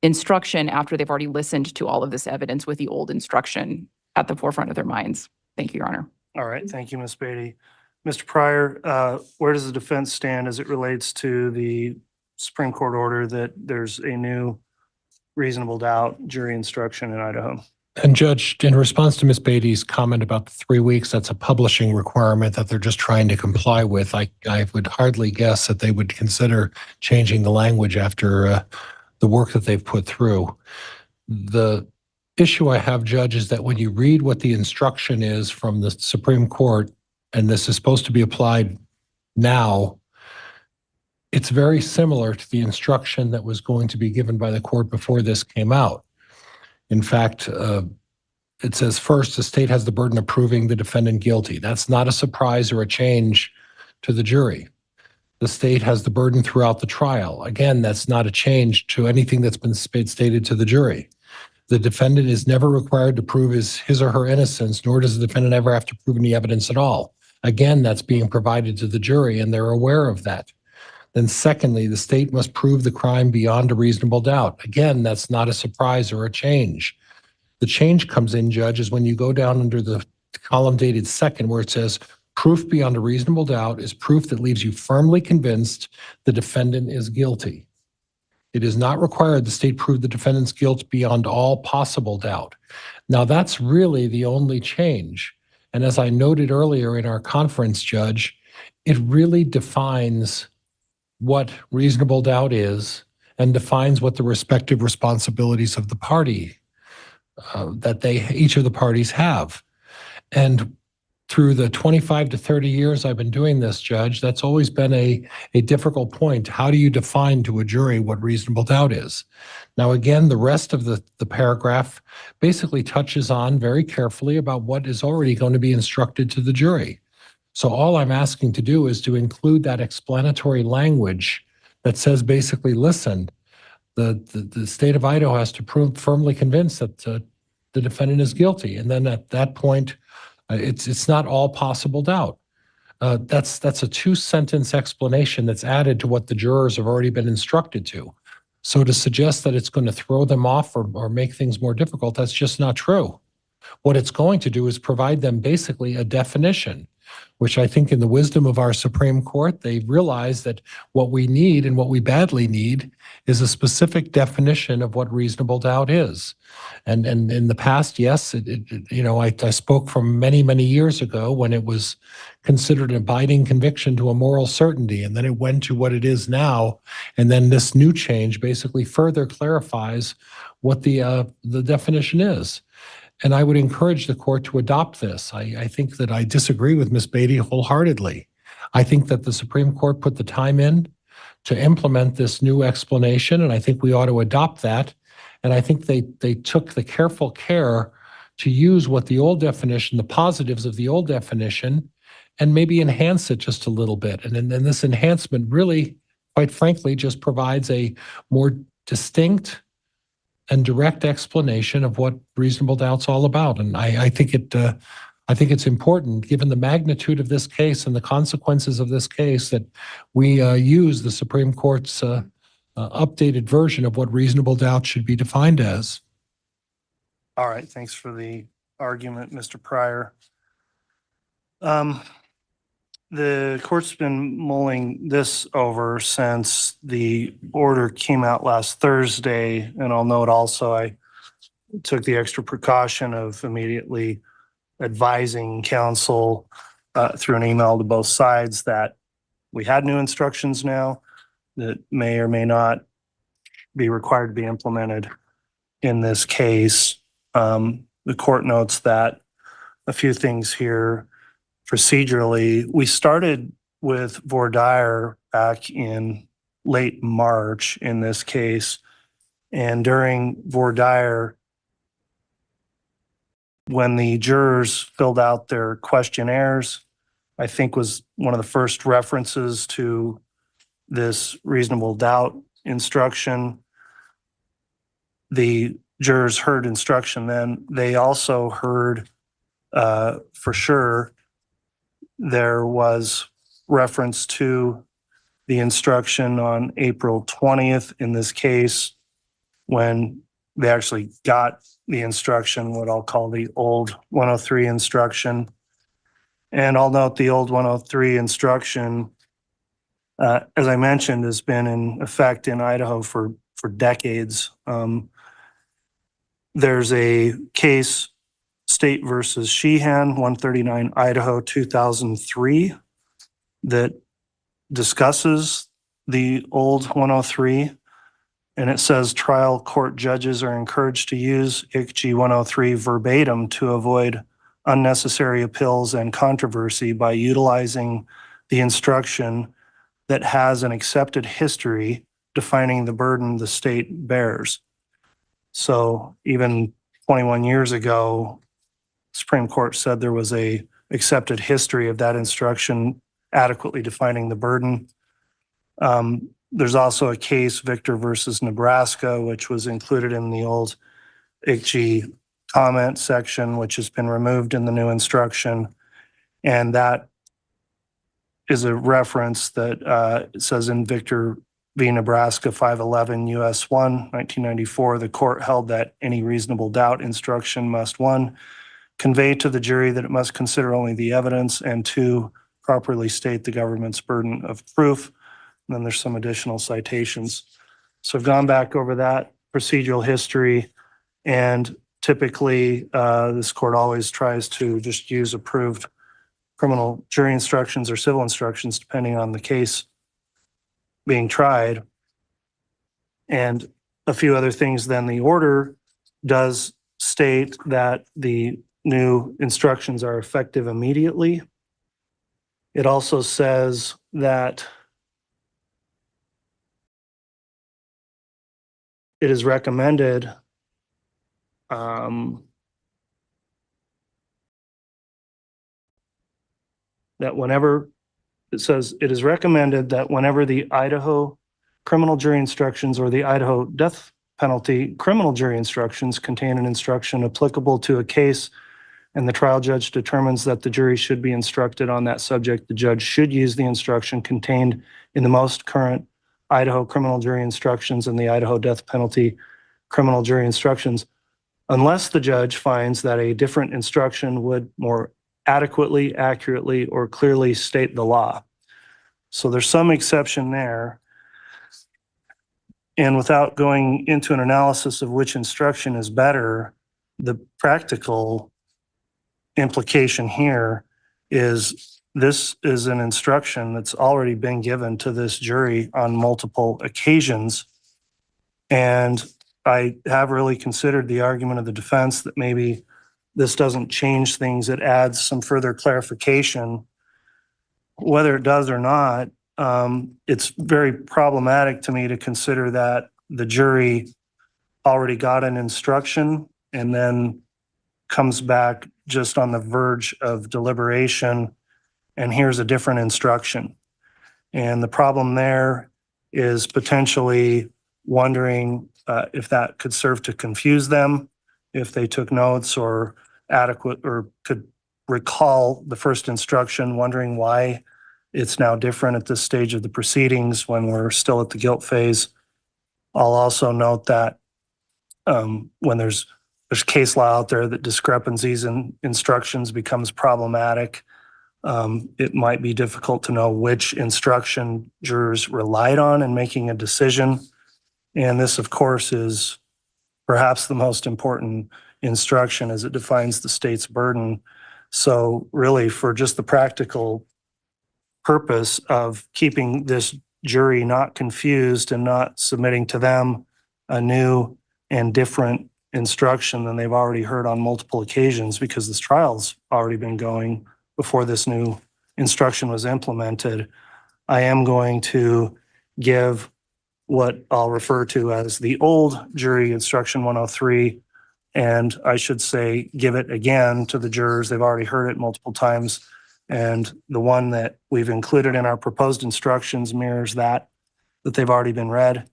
instruction after they've already listened to all of this evidence with the old instruction at the forefront of their minds. Thank you, Your Honor. All right. Thank you, Ms. Beatty. Mr. Pryor, where does the defense stand as it relates to the Supreme Court order that there's a new reasonable doubt jury instruction in Idaho? And Judge, in response to Ms. Beatty's comment about the 3 weeks, that's a publishing requirement that they're just trying to comply with. I would hardly guess that they would consider changing the language after the work that they've put through. The issue I have, Judge, is that when you read what the instruction is from the Supreme Court, and this is supposed to be applied now, it's very similar to the instruction that was going to be given by the court before this came out. In fact, it says first, the state has the burden of proving the defendant guilty. That's not a surprise or a change to the jury. The state has the burden throughout the trial. Again, that's not a change to anything that's been stated to the jury. The defendant is never required to prove his or her innocence, nor does the defendant ever have to prove any evidence at all. Again, that's being provided to the jury, and they're aware of that. Then secondly, the state must prove the crime beyond a reasonable doubt. Again, that's not a surprise or a change. The change comes in, Judge, is when you go down under the column dated second, where it says, proof beyond a reasonable doubt is proof that leaves you firmly convinced the defendant is guilty. It is not required the state prove the defendant's guilt beyond all possible doubt. Now, that's really the only change. And as I noted earlier in our conference, Judge, it really defines what reasonable doubt is and defines what the respective responsibilities of the party that each of the parties have. And through the 25 to 30 years I've been doing this, Judge, that's always been a difficult point. How do you define to a jury what reasonable doubt is? Now, again, the rest of the paragraph basically touches on very carefully about what is already going to be instructed to the jury. So all I'm asking to do is to include that explanatory language that says basically, listen, the state of Idaho has to prove firmly convinced that the defendant is guilty. And then at that point, it's not all possible doubt. That's a 2-sentence explanation that's added to what the jurors have already been instructed to. So to suggest that it's going to throw them off or make things more difficult, that's just not true. What it's going to do is provide them basically a definition, which I think in the wisdom of our Supreme Court, they realize that what we need and what we badly need is a specific definition of what reasonable doubt is. And in the past, yes, I spoke from many, many years ago when it was considered an abiding conviction to a moral certainty, and then it went to what it is now. And then this new change basically further clarifies what the definition is. And I would encourage the court to adopt this. I think that I disagree with Ms. Beatty wholeheartedly. I think that the Supreme Court put the time in to implement this new explanation, and I think we ought to adopt that. And I think they took the careful care to use what the old definition, the positives of the old definition, and maybe enhance it just a little bit. And then this enhancement really, quite frankly, just provides a more distinct and direct explanation of what reasonable doubt's all about. And I think it's important, given the magnitude of this case and the consequences of this case, that we use the Supreme Court's updated version of what reasonable doubt should be defined as. All right, thanks for the argument, Mr. Pryor. The court's been mulling this over since the order came out last Thursday, and I'll note also I took the extra precaution of immediately advising counsel through an email to both sides that we had new instructions now that may or may not be required to be implemented in this case. The court notes that a few things here procedurally. We started with voir dire back in late March in this case, and during voir dire, when the jurors filled out their questionnaires, I think was one of the first references to this reasonable doubt instruction. The jurors heard instruction then. They also heard for sure there was reference to the instruction on April 20th in this case when they actually got the instruction, what I'll call the old 103 instruction. And I'll note the old 103 instruction, as I mentioned, has been in effect in Idaho for decades. There's a case, State versus Sheehan, 139 Idaho 2003, that discusses the old 103. And it says trial court judges are encouraged to use ICG 103 verbatim to avoid unnecessary appeals and controversy by utilizing the instruction that has an accepted history defining the burden the state bears. So even 21 years ago, Supreme Court said there was a accepted history of that instruction adequately defining the burden. There's also a case, Victor versus Nebraska, which was included in the old ICG comment section, which has been removed in the new instruction. And that is a reference that says in Victor v. Nebraska 511 U.S. 1, 1994, the court held that any reasonable doubt instruction must, 1, convey to the jury that it must consider only the evidence, and 2, properly state the government's burden of proof. And then there's some additional citations. So I've gone back over that procedural history, and typically this court always tries to just use approved criminal jury instructions or civil instructions, depending on the case being tried. And a few other things then. The order does state that the new instructions are effective immediately. It also says that it is recommended that whenever it says it is recommended that whenever the Idaho criminal jury instructions or the Idaho death penalty criminal jury instructions contain an instruction applicable to a case and the trial judge determines that the jury should be instructed on that subject, the judge should use the instruction contained in the most current Idaho criminal jury instructions and the Idaho death penalty criminal jury instructions, unless the judge finds that a different instruction would more adequately, accurately, or clearly state the law. So there's some exception there. And without going into an analysis of which instruction is better, the practical implication here is this is an instruction that's already been given to this jury on multiple occasions. And I have really considered the argument of the defense that maybe this doesn't change things. It adds some further clarification. Whether it does or not, it's very problematic to me to consider that the jury already got an instruction and then comes back just on the verge of deliberation, and here's a different instruction. And the problem there is potentially wondering if that could serve to confuse them, if they took notes or adequate or could recall the first instruction, wondering why it's now different at this stage of the proceedings when we're still at the guilt phase. I'll also note that when there's case law out there that discrepancies in instructions becomes problematic. It might be difficult to know which instruction jurors relied on in making a decision. And this, of course, is perhaps the most important instruction as it defines the state's burden. So really, for just the practical purpose of keeping this jury not confused and not submitting to them a new and different instruction than they've already heard on multiple occasions, because this trial's already been going before this new instruction was implemented, I am going to give what I'll refer to as the old jury instruction 103. And I should say, give it again to the jurors. They've already heard it multiple times. And the one that we've included in our proposed instructions mirrors that they've already been read.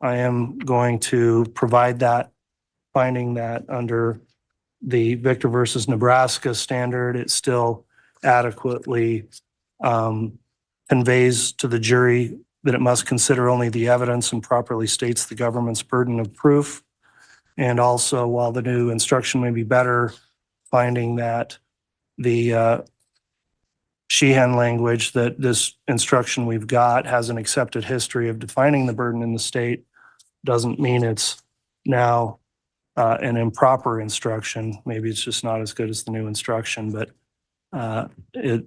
I am going to provide that, finding that under the Victor versus Nebraska standard, it still adequately conveys to the jury that it must consider only the evidence and properly states the government's burden of proof. And also, while the new instruction may be better, finding that the Sheehan language that this instruction we've got has an accepted history of defining the burden in the state doesn't mean it's now an improper instruction. Maybe it's just not as good as the new instruction, but it,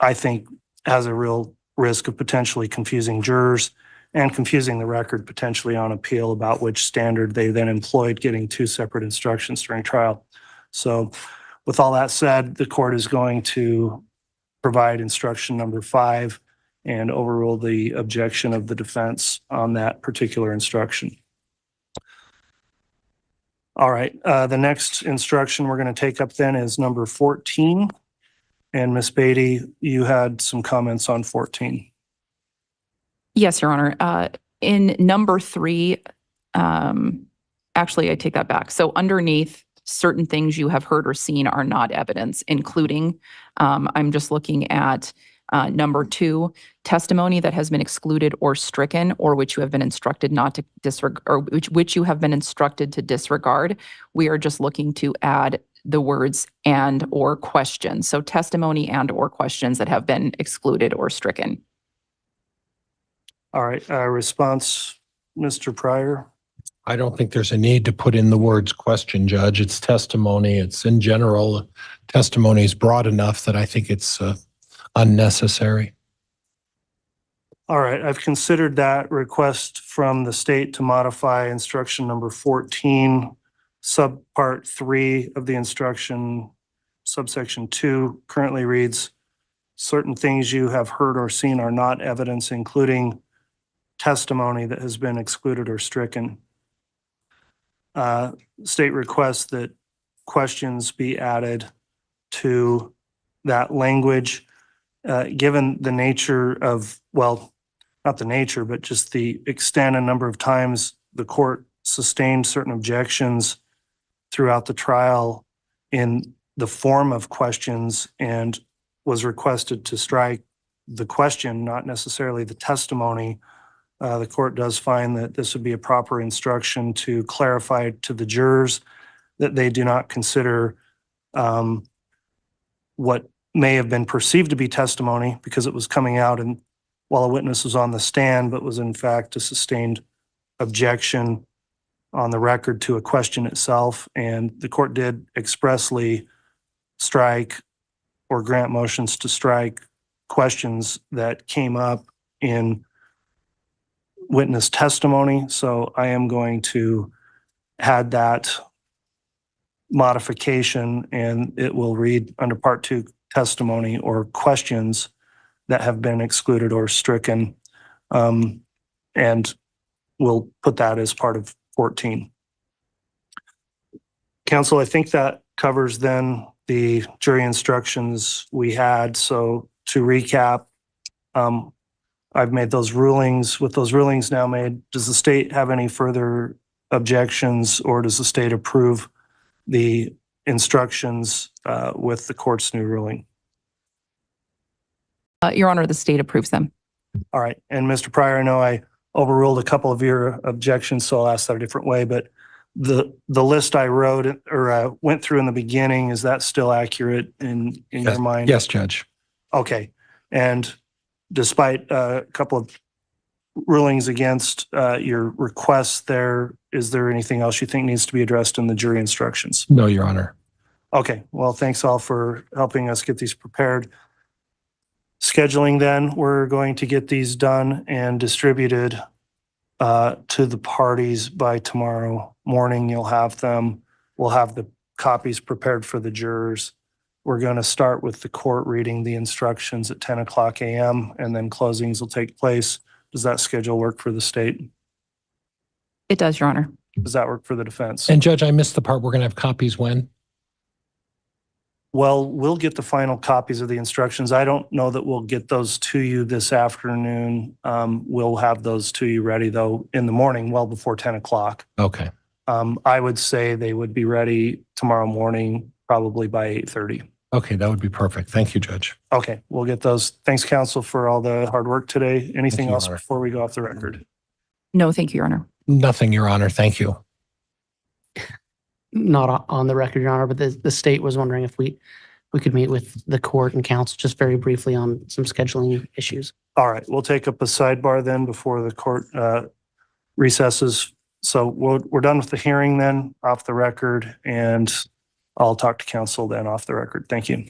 I think, has a real risk of potentially confusing jurors and confusing the record potentially on appeal about which standard they then employed, getting two separate instructions during trial. So with all that said, the court is going to provide instruction number 5 and overrule the objection of the defense on that particular instruction. All right, the next instruction we're going to take up then is number 14. And Ms. Beatty, you had some comments on 14. Yes, Your Honor. In number 3, actually, I take that back. So underneath, certain things you have heard or seen are not evidence, including, I'm just looking at number 2, testimony that has been excluded or stricken, or which you have been instructed not to disregard, or which you have been instructed to disregard. We are just looking to add the words and or questions. So testimony and or questions that have been excluded or stricken. All right, response, Mr. Pryor. I don't think there's a need to put in the words question, Judge. It's testimony. It's in general. Testimony is broad enough that I think it's unnecessary. All right, I've considered that request from the state to modify instruction number 14, subpart 3 of the instruction, subsection 2 currently reads, certain things you have heard or seen are not evidence, including testimony that has been excluded or stricken. State requests that questions be added to that language, given the nature of, well, not the nature, but just the extent and number of times the court sustained certain objections throughout the trial in the form of questions and was requested to strike the question, not necessarily the testimony. The court does find that this would be a proper instruction to clarify to the jurors that they do not consider what may have been perceived to be testimony because it was coming out and while a witness was on the stand, but was in fact a sustained objection on the record to a question itself. And the court did expressly strike or grant motions to strike questions that came up in witness testimony. So I am going to add that modification, and it will read under Part 2 testimony or questions that have been excluded or stricken. And we'll put that as part of 14. Council, I think that covers then the jury instructions we had. So to recap, I've made those rulings. With those rulings now made, does the state have any further objections, or does the state approve the instructions with the court's new ruling? Your Honor, the state approves them. All right. And Mr. Pryor, I know I overruled a couple of your objections, so I'll ask that a different way. But the list I wrote or went through in the beginning, is that still accurate in your mind? Yes, Judge. Okay. And despite a couple of rulings against your requests there, is there anything else you think needs to be addressed in the jury instructions? No, Your Honor. Okay. Well, thanks all for helping us get these prepared. Scheduling then, we're going to get these done and distributed to the parties by tomorrow morning. You'll have them. We'll have the copies prepared for the jurors. We're going to start with the court reading the instructions at 10 o'clock a.m. and then closings will take place. Does that schedule work for the state? It does, Your Honor. Does that work for the defense? And Judge, I missed the part. We're going to have copies when? Well, we'll get the final copies of the instructions. I don't know that we'll get those to you this afternoon. We'll have those to you ready, though, in the morning, well before 10 o'clock. Okay. I would say they would be ready tomorrow morning, probably by 8:30. Okay, that would be perfect. Thank you, Judge. Okay, we'll get those. Thanks, counsel, for all the hard work today. Anything Your else Honor. before we go off the record? No, thank you, Your Honor. Nothing, Your Honor. Thank you. Not on the record, Your Honor, but the state was wondering if we could meet with the court and counsel just very briefly on some scheduling issues. All right, we'll take up a sidebar then before the court recesses. So we're done with the hearing then, off the record, and I'll talk to counsel then off the record. Thank you.